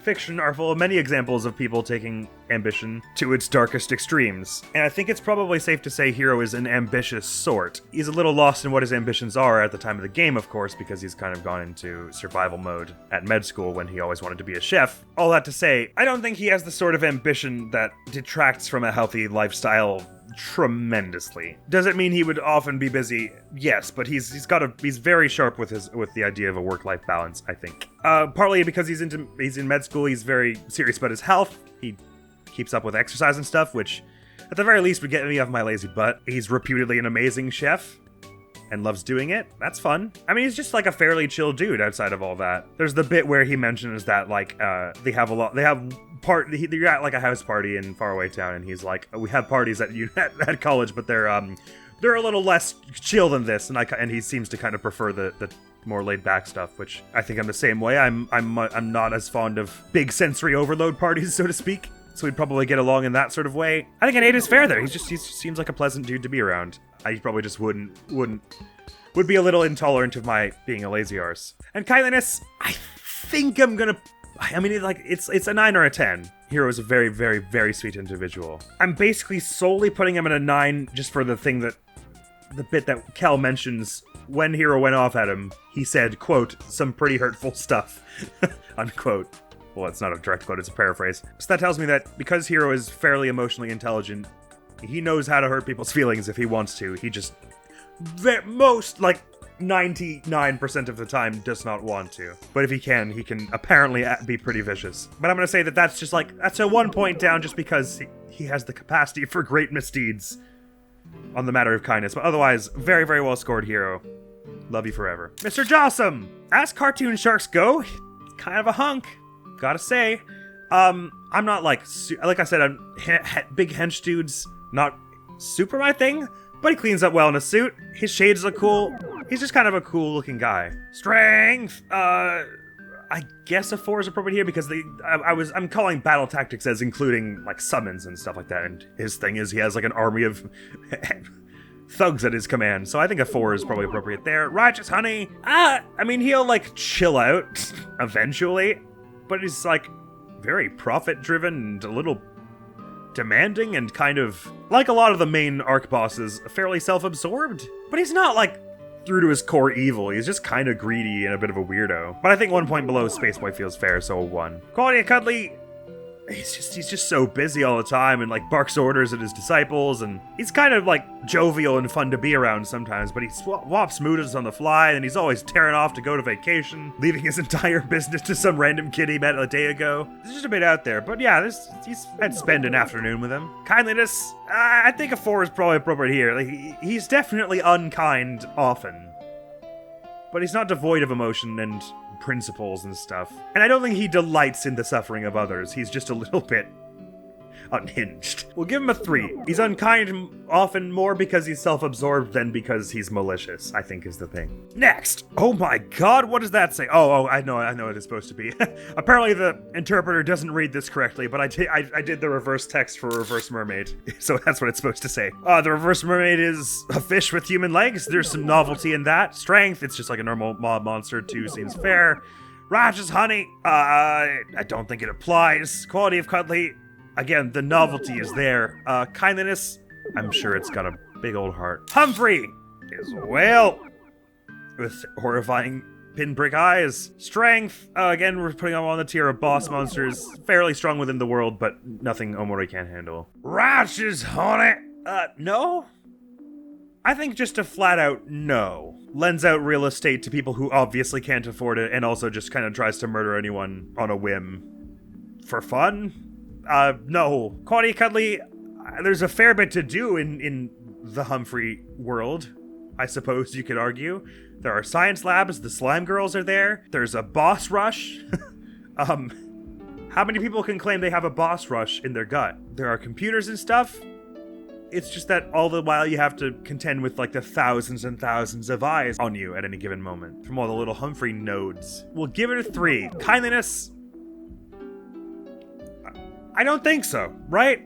fiction are full of many examples of people taking ambition to its darkest extremes. And I think it's probably safe to say Hero is an ambitious sort. He's a little lost in what his ambitions are at the time of the game, of course, because he's kind of gone into survival mode at med school when he always wanted to be a chef. All that to say, I don't think he has the sort of ambition that detracts from a healthy lifestyle tremendously. Does it mean he would often be busy? Yes, but he's very sharp with the idea of a work-life balance, I think. Partly because he's in med school, he's very serious about his health. He keeps up with exercise and stuff, which at the very least would get me off my lazy butt. He's reputedly an amazing chef and loves doing it. That's fun. I mean, he's just like a fairly chill dude outside of all that. There's the bit where he mentions that like they're at like a house party in Faraway Town, and he's like, we have parties at college, but they're a little less chill than this, and he seems to kind of prefer the more laid back stuff, which I think I'm the same way. I'm not as fond of big sensory overload parties, so to speak. So we'd probably get along in that sort of way. I think an 8 is fair there. He just seems like a pleasant dude to be around. I probably just would be a little intolerant of my being a lazy arse. And kindliness, I think it's a 9 or a 10. Hero is a very, very, very sweet individual. I'm basically solely putting him at a 9 just for the bit that Kel mentions when Hero went off at him. He said, quote, some pretty hurtful stuff, unquote. Well, it's not a direct quote, it's a paraphrase. So that tells me that because Hiro is fairly emotionally intelligent, he knows how to hurt people's feelings if he wants to. He just, most, like, 99% of the time does not want to. But if he can apparently be pretty vicious. But I'm gonna say that that's just like, that's a 1 point down just because he has the capacity for great misdeeds on the matter of kindness. But otherwise, very, very well scored Hiro. Love you forever. Mr. Jossum! As cartoon sharks go, kind of a hunk. Gotta say. I'm not like I said, I'm big hench dudes, not super my thing, but he cleans up well in a suit. His shades look cool. He's just kind of a cool looking guy. Strength! I guess a 4 is appropriate here because I'm calling battle tactics as including like summons and stuff like that, and his thing is he has like an army of thugs at his command, so I think a 4 is probably appropriate there. Righteous Honey! I mean, he'll like chill out eventually, but he's like very profit driven and a little demanding and kind of, like a lot of the main arc bosses, fairly self-absorbed. But he's not like through to his core evil, he's just kind of greedy and a bit of a weirdo. But I think 1 point below Spaceboy feels fair, so a 1. Quality of Cuddly, he's just so busy all the time and like barks orders at his disciples, and he's kind of like jovial and fun to be around sometimes, but he swaps moods on the fly, and he's always tearing off to go to vacation, leaving his entire business to some random kid he met a day ago. It's just a bit out there, but yeah, I'd spend an afternoon with him. Kindliness, I think a 4 is probably appropriate here. Like, he's definitely unkind often, but he's not devoid of emotion and principles and stuff. And I don't think he delights in the suffering of others. He's just a little bit unhinged. We'll give him a 3. He's unkind often more because he's self-absorbed than because he's malicious, I think is the thing. Next! Oh my god, what does that say? Oh, I know what it's supposed to be. Apparently the interpreter doesn't read this correctly, but I did the reverse text for Reverse Mermaid, so that's what it's supposed to say. The Reverse Mermaid is a fish with human legs. There's some novelty in that. Strength, it's just like a normal mob monster. 2 seems fair. Righteous Honey, I don't think it applies. Quality of Cuddly, again, the novelty is there. Kindliness, I'm sure it's got a big old heart. Humphrey is a whale with horrifying pinprick eyes. Strength, again, we're putting him on the tier of boss monsters. Fairly strong within the world, but nothing Omori can't handle. Righteous Honey, no? I think just a flat out no. Lends out real estate to people who obviously can't afford it, and also just kind of tries to murder anyone on a whim. For fun? No. Quality Cuddly, there's a fair bit to do in the Humphrey world, I suppose you could argue. There are science labs, the slime girls are there, there's a boss rush. How many people can claim they have a boss rush in their gut? There are computers and stuff. It's just that all the while you have to contend with like the thousands and thousands of eyes on you at any given moment from all the little Humphrey nodes. We'll give it a 3. Kindliness, I don't think so, right?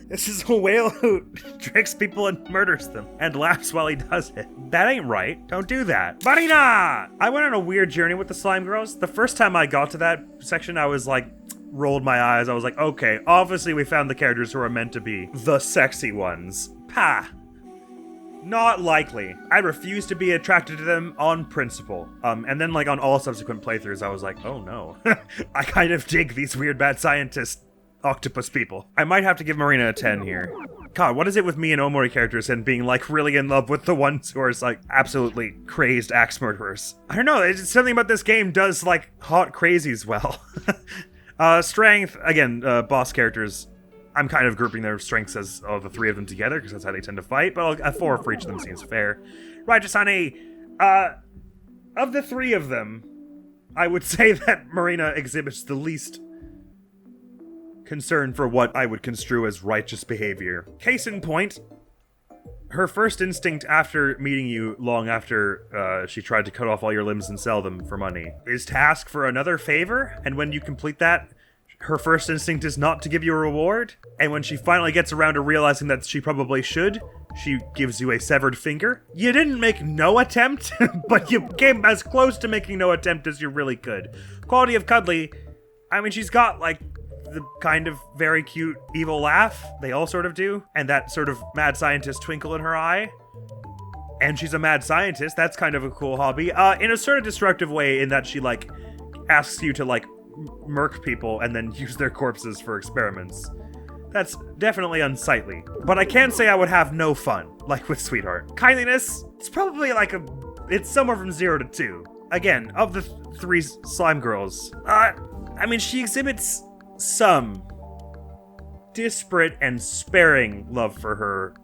This is a whale who tricks people and murders them and laughs while he does it. That ain't right. Don't do that. Marina! I went on a weird journey with the slime girls. The first time I got to that section, I was like, rolled my eyes. I was like, okay, obviously we found the characters who are meant to be the sexy ones. Pah. Not likely. I refuse to be attracted to them on principle. And then like on all subsequent playthroughs, I was like, oh no. I kind of dig these weird bad scientist octopus people. I might have to give Marina a 10 here. God, what is it with me and Omori characters and being like really in love with the ones who are like absolutely crazed axe murderers? I don't know, it's something about this game does like hot crazies well. Strength, again, boss characters, I'm kind of grouping their strengths as the 3 of them together because that's how they tend to fight, but a 4 for each of them seems fair. Righteous Honey, of the 3 of them, I would say that Marina exhibits the least concern for what I would construe as righteous behavior. Case in point, her first instinct after meeting you long after she tried to cut off all your limbs and sell them for money is to ask for another favor, and when you complete that, her first instinct is not to give you a reward, and when she finally gets around to realizing that she probably should, she gives you a severed finger. You didn't make no attempt, but you came as close to making no attempt as you really could. Quality of Cuddly, I mean, she's got like the kind of very cute evil laugh, they all sort of do, and that sort of mad scientist twinkle in her eye. And she's a mad scientist, that's kind of a cool hobby. In a sort of destructive way in that she like asks you to like murk people and then use their corpses for experiments. That's definitely unsightly. But I can't say I would have no fun, like with Sweetheart. Kindliness, it's probably like it's somewhere from 0 to 2. Again, of the 3 slime girls, I mean, she exhibits some disparate and sparing love for her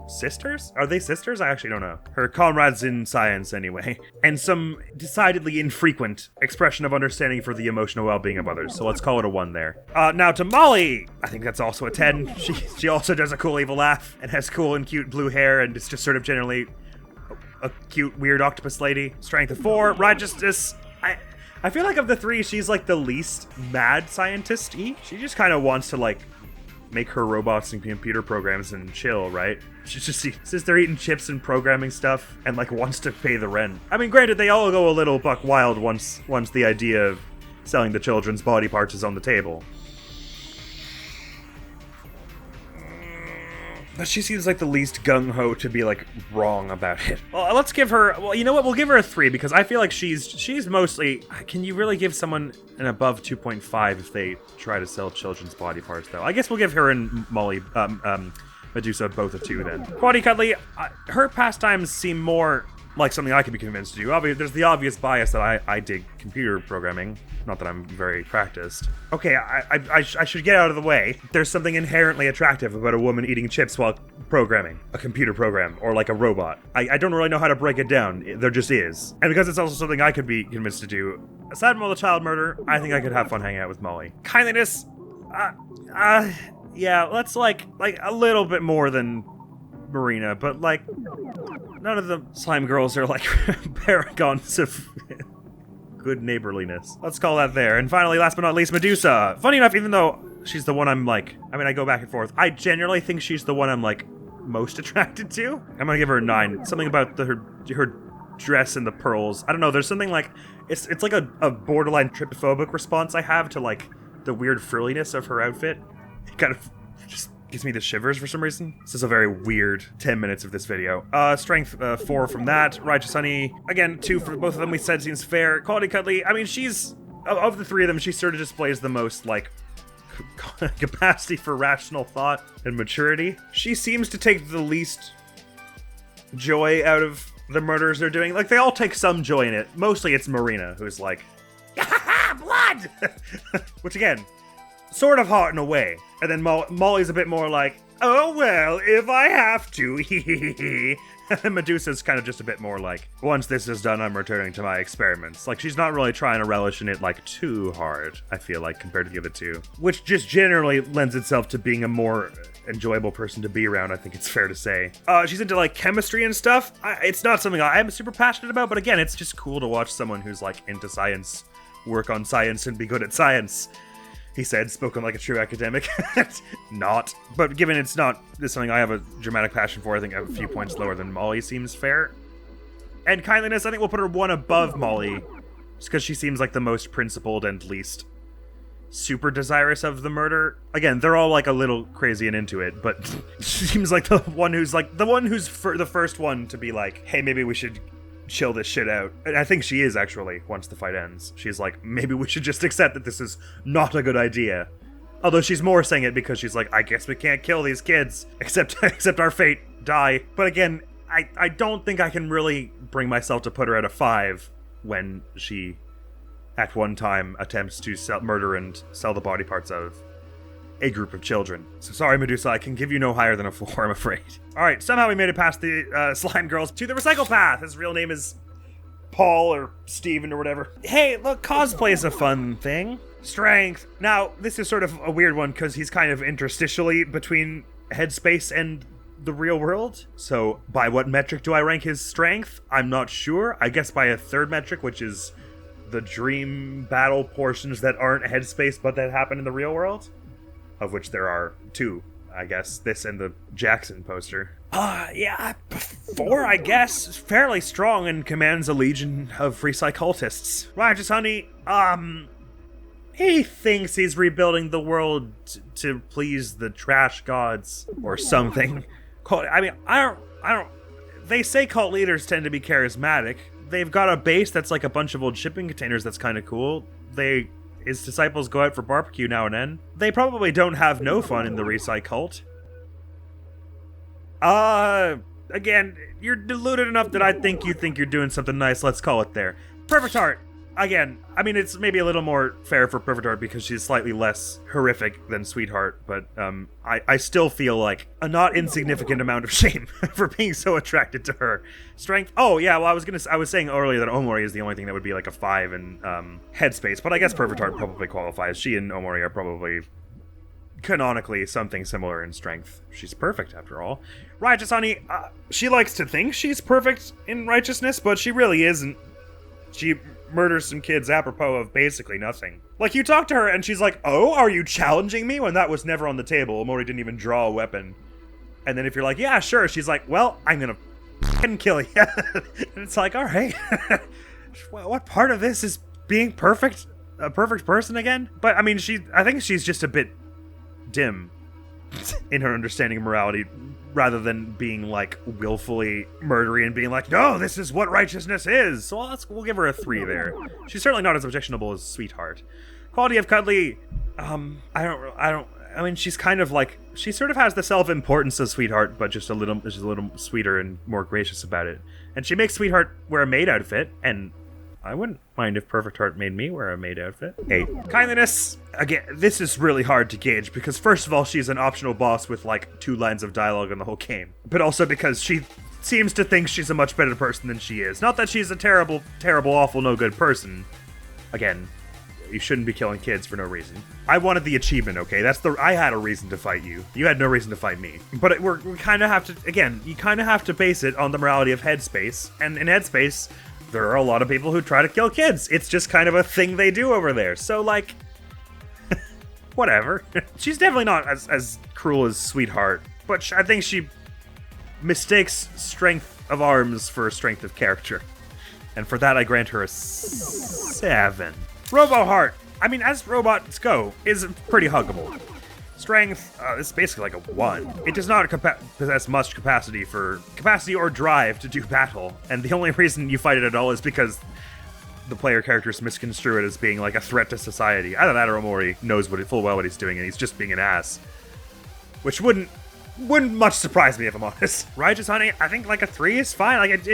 sisters? Are they sisters? I actually don't know. Her comrades in science, anyway. And some decidedly infrequent expression of understanding for the emotional well-being of others. So let's call it a 1 there. Now to Molly. I think that's also a 10. She also does a cool evil laugh and has cool and cute blue hair and is just sort of generally a cute, weird octopus lady. Strength of 4. Righteousness. I feel like of the 3, she's like the least mad scientist-y. She just kind of wants to like make her robots and computer programs and chill, right? She just says they're eating chips and programming stuff and like wants to pay the rent. I mean, granted, they all go a little buck wild once the idea of selling the children's body parts is on the table. But she seems like the least gung-ho to be, like, wrong about it. Well, let's give her... Well, you know what? We'll give her a 3, because I feel like she's mostly... Can you really give someone an above 2.5 if they try to sell children's body parts, though? I guess we'll give her and Molly, Medusa both a 2, then. Quaddy Cuddly, her pastimes seem more like something I could be convinced to do. There's the obvious bias that I dig computer programming. Not that I'm very practiced. Okay, I should get out of the way. There's something inherently attractive about a woman eating chips while programming a computer program or like a robot. I don't really know how to break it down. There just is. And because it's also something I could be convinced to do, aside from all the child murder, I think I could have fun hanging out with Molly. Kindliness, yeah, let's like a little bit more than Marina, but like none of the slime girls are like paragons of good neighborliness. Let's call that there. And finally, last but not least, Medusa. Funny enough, even though she's the one I'm like, I mean, I go back and forth, I generally think she's the one I'm like most attracted to. I'm gonna give her a 9. Something about her dress and the pearls. I don't know, there's something like, it's like a borderline tryptophobic response I have to like the weird frilliness of her outfit. It kind of just gives me the shivers for some reason. This is a very weird 10 minutes of this video. Strength 4 from that. Righteous Honey, again, 2 for both of them we said seems fair. Quality Cuddly, I mean, she's, of the 3 of them, she sort of displays the most, like, capacity for rational thought and maturity. She seems to take the least joy out of the murders they're doing. Like, they all take some joy in it. Mostly it's Marina, who's like, blood! Which, again, sort of hot in a way. And then Molly's a bit more like, oh well, if I have to, And Medusa's kind of just a bit more like, once this is done, I'm returning to my experiments. Like, she's not really trying to relish in it, like, too hard, I feel like, compared to the other 2. Which just generally lends itself to being a more enjoyable person to be around, I think it's fair to say. She's into, like, chemistry and stuff. It's not something I'm super passionate about, but again, it's just cool to watch someone who's, like, into science work on science and be good at science. He said, spoken like a true academic. Not. But given it's not something I have a dramatic passion for, I think a few points lower than Molly seems fair. And kindliness, I think we'll put her 1 above Molly, just because she seems like the most principled and least super desirous of the murder. Again, they're all like a little crazy and into it, but she seems like the one who's the first one to be like, hey, maybe we should chill this shit out. And I think she is, actually, once the fight ends. She's like, maybe we should just accept that this is not a good idea. Although she's more saying it because she's like, I guess we can't kill these kids, except our fate, die. But again, I don't think I can really bring myself to put her at a 5 when she, at one time, attempts to murder and sell the body parts of a group of children. So sorry, Medusa, I can give you no higher than a 4, I'm afraid. Alright, somehow we made it past the slime girls to the recycle path. His real name is Paul or Steven or whatever. Hey, look, cosplay is a fun thing. Strength. Now, this is sort of a weird one because he's kind of interstitially between Headspace and the real world. So by what metric do I rank his strength? I'm not sure. I guess by a 3rd metric, which is the dream battle portions that aren't Headspace but that happen in the real world. Of which there are 2, I guess. This and the Jackson poster. Yeah, 4, I guess. Fairly strong and commands a legion of recycultists. Righteous Honey, he thinks he's rebuilding the world to please the trash gods or something. I don't... They say cult leaders tend to be charismatic. They've got a base that's like a bunch of old shipping containers that's kind of cool. They His disciples go out for barbecue now and then. They probably don't have no fun in the Resai cult. Again, you're deluded enough that I think you think you're doing something nice. Let's call it there. Perfect Heart. Again, I mean, it's maybe a little more fair for Perfect Heart because she's slightly less horrific than Sweetheart, but I still feel like a not insignificant amount of shame for being so attracted to her. Strength. Oh yeah, well I was saying earlier that Omori is the only thing that would be like a 5 in Headspace, but I guess Perfect Heart probably qualifies. She and Omori are probably canonically something similar in strength. She's perfect after all. Righteous Honey, she likes to think she's perfect in righteousness, but she really isn't. She murders some kids apropos of basically nothing. Like, you talk to her and she's like, oh, are you challenging me? When that was never on the table. Omori didn't even draw a weapon. And then if you're like, yeah, sure, she's like, well, I'm gonna f***ing kill you. And it's like, alright. What part of this is being perfect? A perfect person again? But, I mean, I think she's just a bit dim in her understanding of morality, rather than being, like, willfully murdery and being like, no, this is what righteousness is. So we'll give her a 3 there. She's certainly not as objectionable as Sweetheart. Quality of Cuddly, I mean, she's kind of like, she sort of has the self-importance of Sweetheart, but just a little sweeter and more gracious about it. And she makes Sweetheart wear a maid outfit, and I wouldn't mind if Perfect Heart made me wear a maid outfit. 8. Kindliness. Again, this is really hard to gauge because first of all, she's an optional boss with like 2 lines of dialogue in the whole game. But also because she seems to think she's a much better person than she is. Not that she's a terrible, terrible, awful, no good person. Again, you shouldn't be killing kids for no reason. I wanted the achievement, okay? I had a reason to fight you. You had no reason to fight me. But we kind of have to, again, you kind of have to base it on the morality of Headspace. And in Headspace, there are a lot of people who try to kill kids. It's just kind of a thing they do over there. So, like, whatever. She's definitely not as cruel as Sweetheart, but I think she mistakes strength of arms for strength of character. And for that, I grant her a 7. Robo Heart, I mean, as robots go, is pretty huggable. Strength, is basically like a 1. It does not possess much capacity or drive to do battle, and the only reason you fight it at all is because the player characters misconstrue it as being like a threat to society. Either that or Omori knows full well what he's doing, and he's just being an ass. Which wouldn't much surprise me if I'm honest. Righteous Honey, I think like a 3 is fine. Like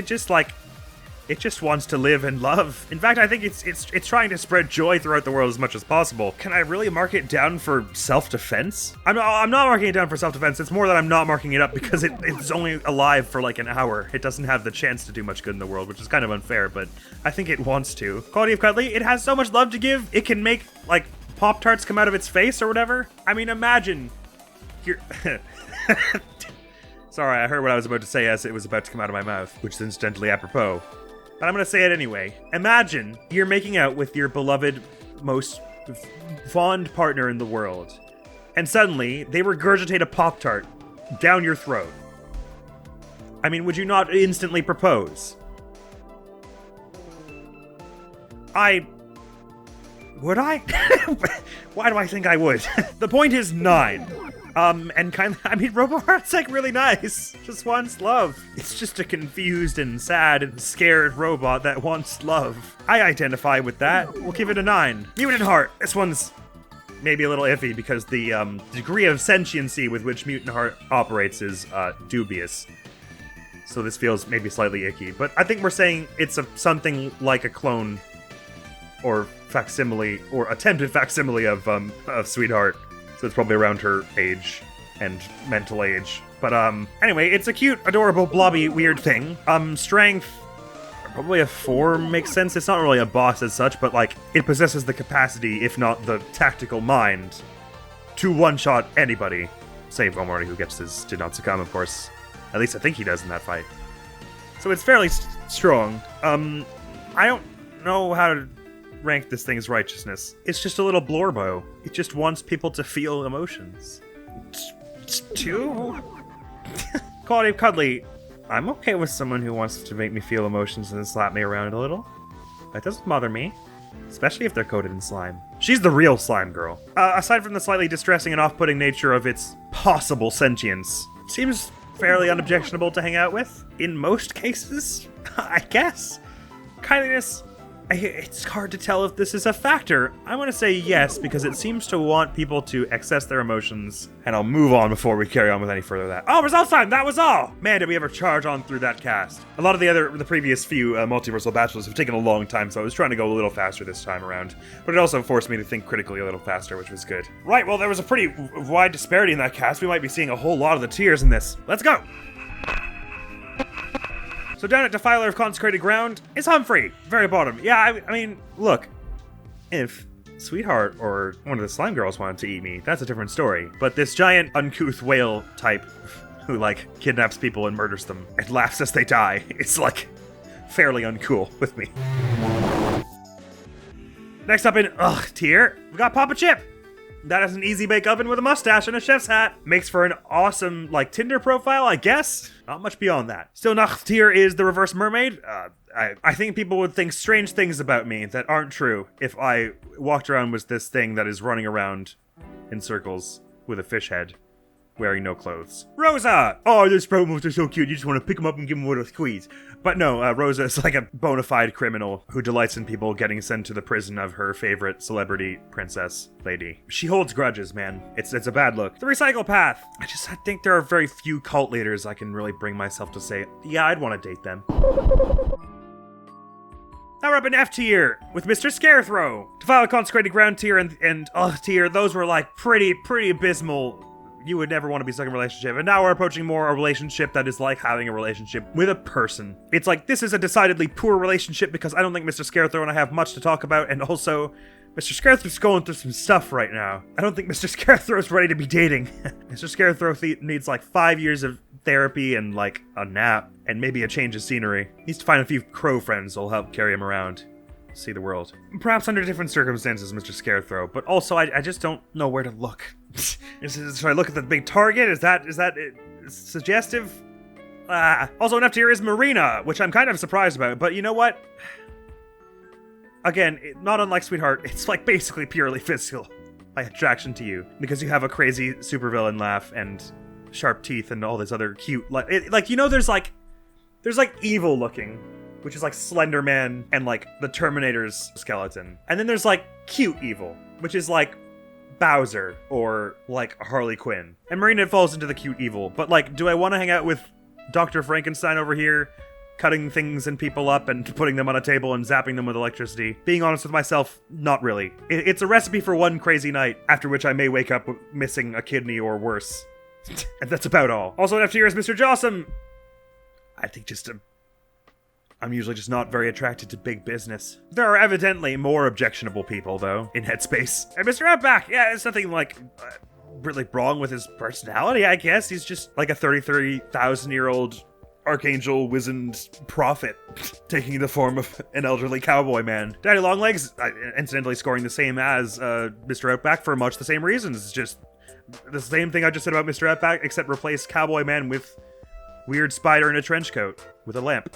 it just wants to live and love. In fact, I think it's trying to spread joy throughout the world as much as possible. Can I really mark it down for self-defense? I'm not marking it down for self-defense. It's more that I'm not marking it up because it's only alive for like an hour. It doesn't have the chance to do much good in the world, which is kind of unfair, but I think it wants to. Quality of Cuddly, it has so much love to give. It can make like Pop-Tarts come out of its face or whatever. I mean, imagine you're... Sorry, I heard what I was about to say as it was about to come out of my mouth, which is incidentally apropos. But I'm going to say it anyway. Imagine you're making out with your beloved, most fond partner in the world, and suddenly they regurgitate a Pop-Tart down your throat. I mean, would you not instantly propose? Would I? Why do I think I would? The point is 9. And kind of, I mean, Roboheart's like really nice. Just wants love. It's just a confused and sad and scared robot that wants love. I identify with that. We'll give it a 9. Mutant Heart. This one's maybe a little iffy because the degree of sentiency with which Mutant Heart operates is dubious. So this feels maybe slightly icky. But I think we're saying it's something like a clone or facsimile or attempted facsimile of Sweetheart. So it's probably around her age and mental age. But anyway, it's a cute, adorable, blobby, weird thing. Strength, probably a 4 makes sense. It's not really a boss as such, but like it possesses the capacity, if not the tactical mind, to one-shot anybody. Save Omori, who gets his did not succumb, of course. At least I think he does in that fight. So it's fairly strong. I don't know how to rank this thing's righteousness. It's just a little blorbo. It just wants people to feel emotions. It's 2? Quality of Cuddly. I'm okay with someone who wants to make me feel emotions and then slap me around a little. That doesn't bother me. Especially if they're coated in slime. She's the real slime girl. Aside from the slightly distressing and off-putting nature of its possible sentience, seems fairly unobjectionable to hang out with. In most cases, I guess. Kindliness. It's hard to tell if this is a factor. I want to say yes, because it seems to want people to access their emotions. And I'll move on before we carry on with any further of that. Oh, results time! That was all! Man, did we ever charge on through that cast. A lot of the previous few Multiversal Bachelors have taken a long time, so I was trying to go a little faster this time around. But it also forced me to think critically a little faster, which was good. Right, well, there was a pretty wide disparity in that cast. We might be seeing a whole lot of the tiers in this. Let's go! So down at Defiler of Consecrated Ground is Humphrey, very bottom. Yeah, I mean, look, if Sweetheart or one of the slime girls wanted to eat me, that's a different story. But this giant, uncouth whale type who, like, kidnaps people and murders them and laughs as they die, it's, like, fairly uncool with me. Next up in tier, we got Papa Chip. That is an easy bake oven with a mustache and a chef's hat. Makes for an awesome, like, Tinder profile, I guess. Not much beyond that. Still next tier is the Reverse Mermaid. I think people would think strange things about me that aren't true if I walked around with this thing that is running around in circles with a fish head, wearing no clothes. Rosa! Oh, those promos are so cute. You just want to pick them up and give them a little squeeze. But no, Rosa is like a bona fide criminal who delights in people getting sent to the prison of her favorite celebrity princess lady. She holds grudges, man. It's a bad look. The Recycle Path. I think there are very few cult leaders I can really bring myself to say, yeah, I'd want to date them. Now we're up in F tier with Mr. Scarethrow. Defile Consecrated Ground tier and tier, those were like pretty abysmal. You would never want to be stuck in a relationship. And now we're approaching more a relationship that is like having a relationship with a person. It's like, this is a decidedly poor relationship because I don't think Mr. Scarethrow and I have much to talk about. And also, Mr. Scarethrow's going through some stuff right now. I don't think Mr. Scarethrow's ready to be dating. Mr. Scarethrow's needs like 5 years of therapy and like a nap and maybe a change of scenery. He needs to find a few crow friends who'll help carry him around. See the world. Perhaps under different circumstances, Mr. Scarethrow, but also I just don't know where to look. Should I look at the big target? Is that suggestive? Also in F tier is Marina, which I'm kind of surprised about, but you know what? Again, not unlike Sweetheart, it's like basically purely physical. My attraction to you, because you have a crazy supervillain laugh and sharp teeth and all this other cute, there's evil looking, which is like Slender Man and like the Terminator's skeleton. And then there's like cute evil, which is like Bowser or like Harley Quinn. And Marina falls into the cute evil. But like, do I want to hang out with Dr. Frankenstein over here, cutting things and people up and putting them on a table and zapping them with electricity? Being honest with myself, not really. It's a recipe for one crazy night, after which I may wake up missing a kidney or worse. And that's about all. Also in F tier is Mr. Jossum. I think I'm usually just not very attracted to big business. There are evidently more objectionable people, though, in Headspace. And Mr. Outback, yeah, there's nothing, like, really wrong with his personality, I guess. He's just like a 33,000-year-old archangel wizened prophet taking the form of an elderly cowboy man. Daddy Longlegs, incidentally scoring the same as Mr. Outback for much the same reasons. It's just the same thing I just said about Mr. Outback, except replace cowboy man with weird spider in a trench coat with a lamp.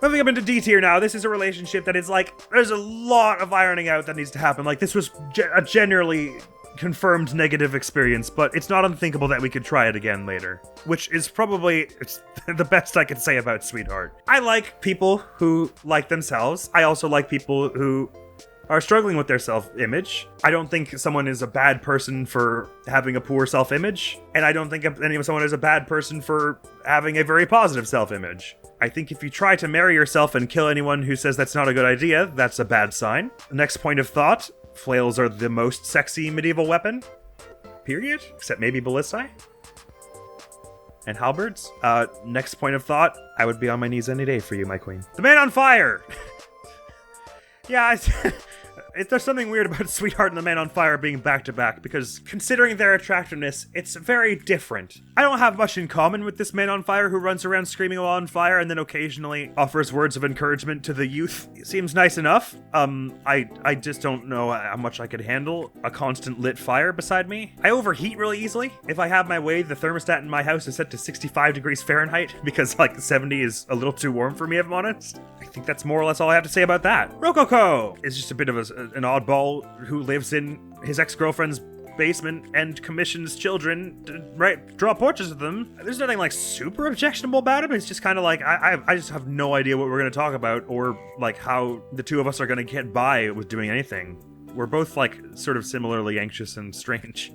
Moving up into D tier now, this is a relationship that is like, there's a lot of ironing out that needs to happen. Like, this was a generally confirmed negative experience, but it's not unthinkable that we could try it again later. Which is probably the best I can say about Sweetheart. I like people who like themselves. I also like people who are struggling with their self-image. I don't think someone is a bad person for having a poor self-image, and I don't think someone is a bad person for having a very positive self-image. I think if you try to marry yourself and kill anyone who says that's not a good idea, that's a bad sign. Next point of thought, flails are the most sexy medieval weapon. Period. Except maybe ballistae. And halberds. Next point of thought, I would be on my knees any day for you, my queen. The Man on Fire! Yeah, there's something weird about Sweetheart and the Man on Fire being back-to-back, because considering their attractiveness, it's very different. I don't have much in common with this Man on Fire who runs around screaming while on fire and then occasionally offers words of encouragement to the youth. It seems nice enough. I just don't know how much I could handle a constant lit fire beside me. I overheat really easily. If I have my way, the thermostat in my house is set to 65 degrees Fahrenheit, because like 70 is a little too warm for me, if I'm honest. I think that's more or less all I have to say about that. Rococo is just a bit of an oddball who lives in his ex-girlfriend's basement and commissions children to draw portraits of them. There's nothing like super objectionable about him. It's just kind of like, I just have no idea what we're going to talk about or like how the two of us are going to get by with doing anything. We're both like sort of similarly anxious and strange.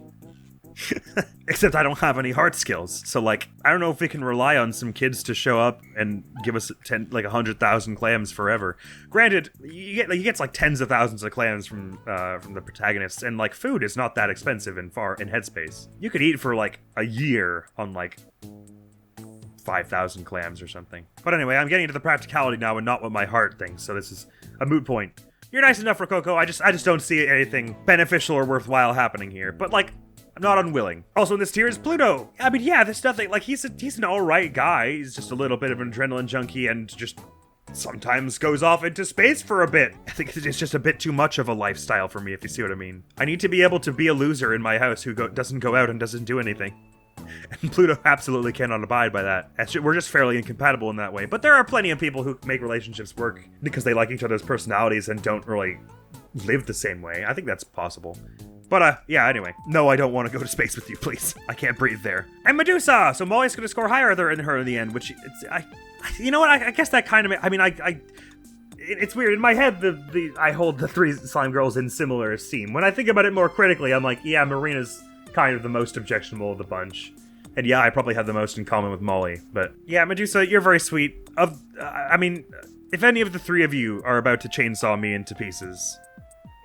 Except I don't have any hard skills. So like, I don't know if we can rely on some kids to show up and give us 100,000 clams forever. Granted, he gets like tens of thousands of clams from the protagonists, and like food is not that expensive in Headspace. You could eat for like a year on like 5,000 clams or something. But anyway, I'm getting into the practicality now and not what my heart thinks, so this is a moot point. You're nice enough, Rococo. I just don't see anything beneficial or worthwhile happening here. But like, I'm not unwilling. Also in this tier is Pluto. I mean, yeah, there's nothing, like, he's an alright guy. He's just a little bit of an adrenaline junkie and just sometimes goes off into space for a bit. I think it's just a bit too much of a lifestyle for me, if you see what I mean. I need to be able to be a loser in my house who doesn't go out and doesn't do anything. And Pluto absolutely cannot abide by that. We're just fairly incompatible in that way. But there are plenty of people who make relationships work because they like each other's personalities and don't really live the same way. I think that's possible. But, yeah, anyway. No, I don't want to go to space with you, please. I can't breathe there. And Medusa! So Molly's gonna score higher than her in the end, which, you know what, I guess that kind of, I mean, it's weird. In my head, I hold the three slime girls in similar esteem. When I think about it more critically, I'm like, yeah, Marina's kind of the most objectionable of the bunch. And yeah, I probably have the most in common with Molly. But, yeah, Medusa, you're very sweet. I mean, if any of the three of you are about to chainsaw me into pieces,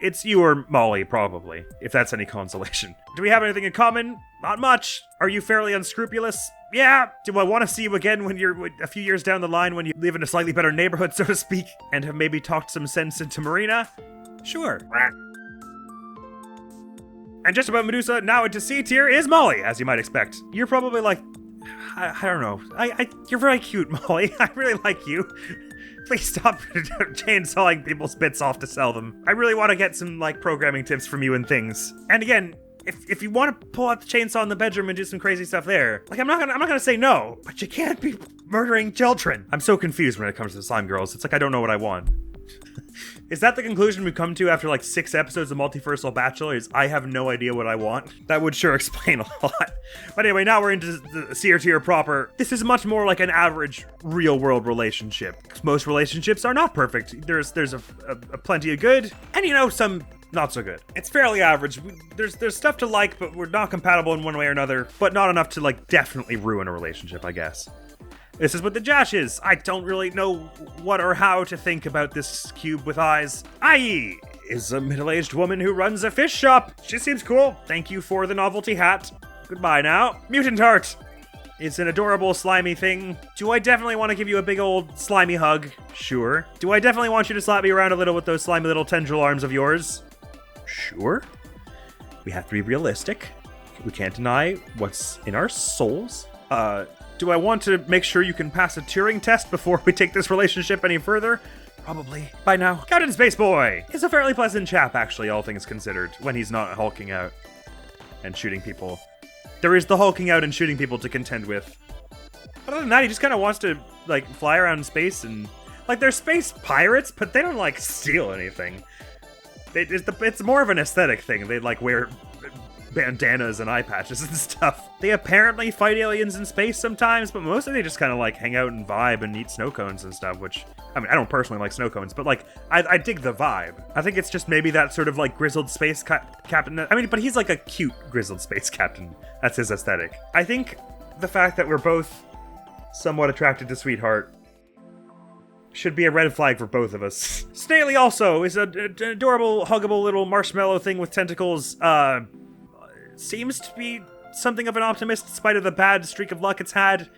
it's you or Molly, probably, if that's any consolation. Do we have anything in common? Not much. Are you fairly unscrupulous? Yeah. Do I want to see you again when you're a few years down the line, when you live in a slightly better neighborhood, so to speak, and have maybe talked some sense into Marina? Sure. And just about Medusa, now into C tier is Molly, as you might expect. You're probably like, I don't know. You're very cute, Molly. I really like you. Please stop chainsawing people's bits off to sell them. I really want to get some, like, programming tips from you and things. And again, if you want to pull out the chainsaw in the bedroom and do some crazy stuff there, like, I'm not gonna say no, but you can't be murdering children. I'm so confused when it comes to Slime Girls. It's like I don't know what I want. Is that the conclusion we've come to after like 6 episodes of Multiversal Bachelor? Is I have no idea what I want? That would sure explain a lot. But anyway, now we're into the C tier proper. This is much more like an average real-world relationship. Most relationships are not perfect. There's a plenty of good, and you know, some not so good. It's fairly average. There's stuff to like, but we're not compatible in one way or another, but not enough to like definitely ruin a relationship, I guess. This is what the Josh is. I don't really know what or how to think about this cube with eyes. I.e. is a middle-aged woman who runs a fish shop. She seems cool. Thank you for the novelty hat. Goodbye now. Mutant Heart. It's an adorable slimy thing. Do I definitely want to give you a big old slimy hug? Sure. Do I definitely want you to slap me around a little with those slimy little tendril arms of yours? Sure. We have to be realistic. We can't deny what's in our souls. Do I want to make sure you can pass a Turing test before we take this relationship any further? Probably. Bye now. Captain Space Boy is a fairly pleasant chap, actually, all things considered, when he's not hulking out and shooting people. There is the hulking out and shooting people to contend with. Other than that, he just kind of wants to, like, fly around space and... Like, they're space pirates, but they don't, like, steal anything. It's more of an aesthetic thing. They, like, wear bandanas and eye patches and stuff. They apparently fight aliens in space sometimes, but mostly they just kind of like hang out and vibe and eat snow cones and stuff, which, I mean, I don't personally like snow cones, but like, I dig the vibe. I think it's just maybe that sort of like grizzled space captain. I mean, but he's like a cute grizzled space captain. That's his aesthetic. I think the fact that we're both somewhat attracted to Sweetheart should be a red flag for both of us. Snaily also is an adorable, huggable little marshmallow thing with tentacles. Seems to be something of an optimist in spite of the bad streak of luck it's had.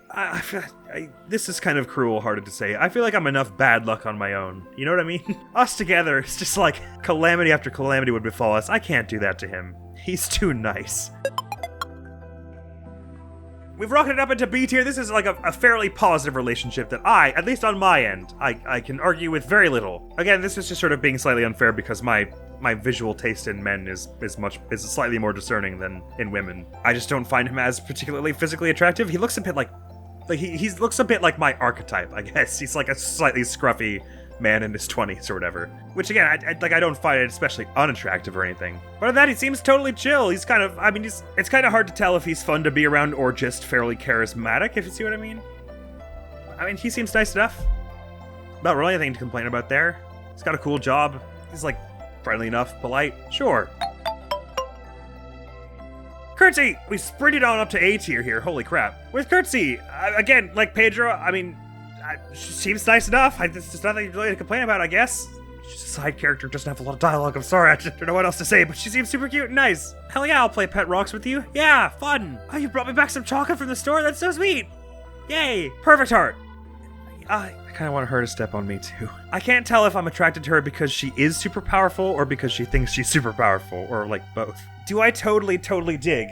This is kind of cruel-hearted to say. I feel like I'm enough bad luck on my own. You know what I mean? Us together, it's just like calamity after calamity would befall us. I can't do that to him. He's too nice. We've rocketed up into B tier. This is like a fairly positive relationship that I, at least on my end, I can argue with very little. Again, this is just sort of being slightly unfair because my visual taste in men is slightly more discerning than in women. I just don't find him as particularly physically attractive. He looks a bit like he looks a bit like my archetype, I guess. He's like a slightly scruffy, man in his 20s or whatever. Which again, I don't find it especially unattractive or anything. But other than that, he seems totally chill. He's kind of, I mean, it's kind of hard to tell if he's fun to be around or just fairly charismatic, if you see what I mean. I mean, he seems nice enough. Not really anything to complain about there. He's got a cool job. He's like friendly enough, polite. Sure. Curtsy! We sprinted on up to A tier here, holy crap. With Curtsy, again, like Pedro, I mean, she seems nice enough. There's nothing really to complain about, I guess. She's a side character, doesn't have a lot of dialogue, I'm sorry, I don't know what else to say, but she seems super cute and nice. Hell yeah, I'll play Pet Rocks with you. Yeah, fun. Oh, you brought me back some chocolate from the store, that's so sweet. Yay, perfect heart. I kind of want her to step on me too. I can't tell if I'm attracted to her because she is super powerful or because she thinks she's super powerful, or like both. Do I totally dig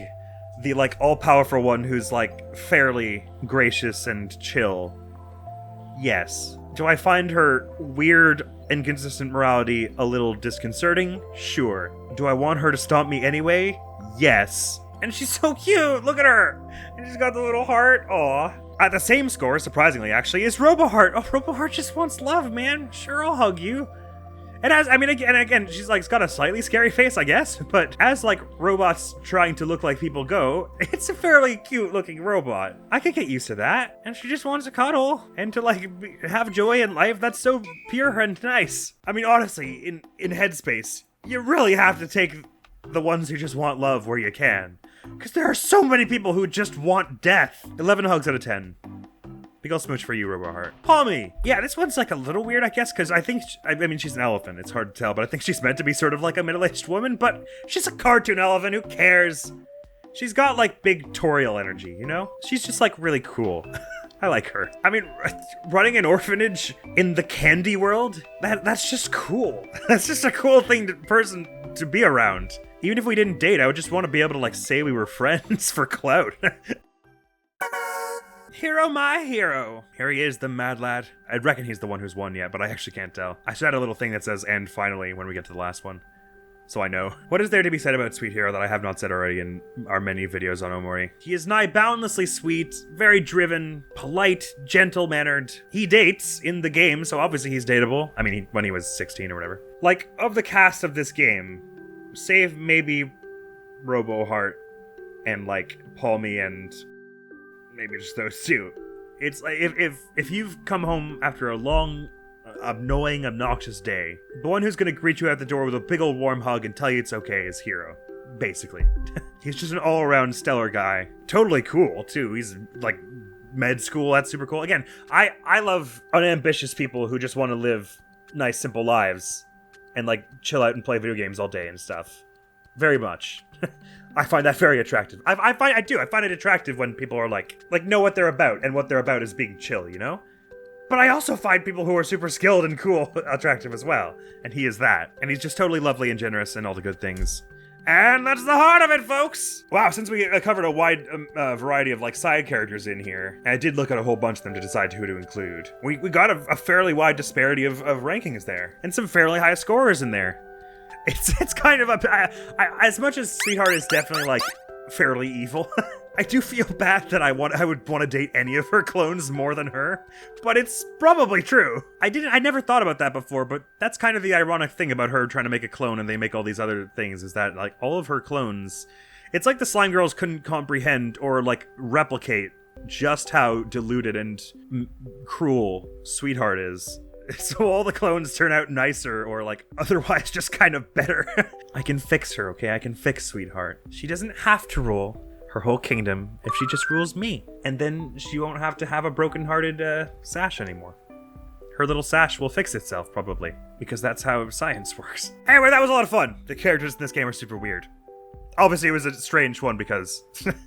the like all-powerful one who's like fairly gracious and chill? Yes. Do I find her weird, inconsistent morality a little disconcerting? Sure. Do I want her to stomp me anyway? Yes. And she's so cute! Look at her! And she's got the little heart. Aw. At the same score, surprisingly actually, is Roboheart. Oh, Roboheart just wants love, man. Sure, I'll hug you. And as, I mean, again, she's like, got a slightly scary face, I guess, but as like robots trying to look like people go, it's a fairly cute looking robot. I could get used to that. And she just wants to cuddle and to like have joy in life. That's so pure and nice. I mean, honestly, in Headspace, you really have to take the ones who just want love where you can. Because there are so many people who just want death. 11 hugs out of 10. Big ol' smooch for you, Roboheart. Palmy! Yeah, this one's like a little weird, I guess, because I think, I mean, she's an elephant. It's hard to tell, but I think she's meant to be sort of like a middle-aged woman, but she's a cartoon elephant. Who cares? She's got like big Toriel energy, you know? She's just like really cool. I like her. I mean, running an orphanage in the candy world, that's just cool. That's just a cool person to be around. Even if we didn't date, I would just want to be able to like say we were friends for clout. Hero, my hero. Here he is, the mad lad. I reckon he's the one who's won yet, but I actually can't tell. I should add a little thing that says "and finally" when we get to the last one, so I know. What is there to be said about Sweet Hero that I have not said already in our many videos on Omori? He is nigh boundlessly sweet, very driven, polite, gentle-mannered. He dates in the game, so obviously he's dateable. I mean, when he was 16 or whatever. Like, of the cast of this game, save maybe Roboheart and like Palmy and maybe just those two. It's like if you've come home after a long, annoying, obnoxious day, the one who's gonna greet you at the door with a big old warm hug and tell you it's okay is Hero. Basically. He's just an all-around stellar guy. Totally cool, too. He's like med school, that's super cool. Again, I love unambitious people who just want to live nice, simple lives and like chill out and play video games all day and stuff. Very much. I find that very attractive. I find it attractive when people are like know what they're about, and what they're about is being chill, you know? But I also find people who are super skilled and cool attractive as well. And he is that. And he's just totally lovely and generous and all the good things. And that's the heart of it, folks! Wow, since we covered a wide variety of like side characters in here, and I did look at a whole bunch of them to decide who to include, we got a fairly wide disparity of rankings there. And some fairly high scorers in there. It's kind of as much as Sweetheart is definitely like fairly evil, I do feel bad that I would want to date any of her clones more than her, but it's probably true. I never thought about that before, but that's kind of the ironic thing about her trying to make a clone and they make all these other things, is that like all of her clones, it's like the slime girls couldn't comprehend or like replicate just how deluded and cruel Sweetheart is. So all the clones turn out nicer or like otherwise just kind of better. I can fix her, okay? I can fix Sweetheart. She doesn't have to rule her whole kingdom if she just rules me. And then she won't have to have a broken-hearted sash anymore. Her little sash will fix itself, probably, because that's how science works. Anyway, that was a lot of fun. The characters in this game are super weird. Obviously, it was a strange one because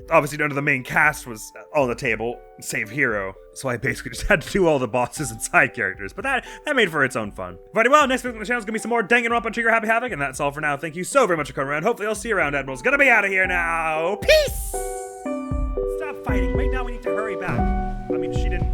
obviously none of the main cast was on the table, save Hero. So I basically just had to do all the bosses and side characters, but that made for its own fun. Very well, next week on the channel is gonna be some more Danganronpa Trigger Happy Havoc, and that's all for now. Thank you so very much for coming around. Hopefully I'll see you around. Admiral's gonna be out of here now. Peace! Stop fighting. Right now we need to hurry back. I mean, she didn't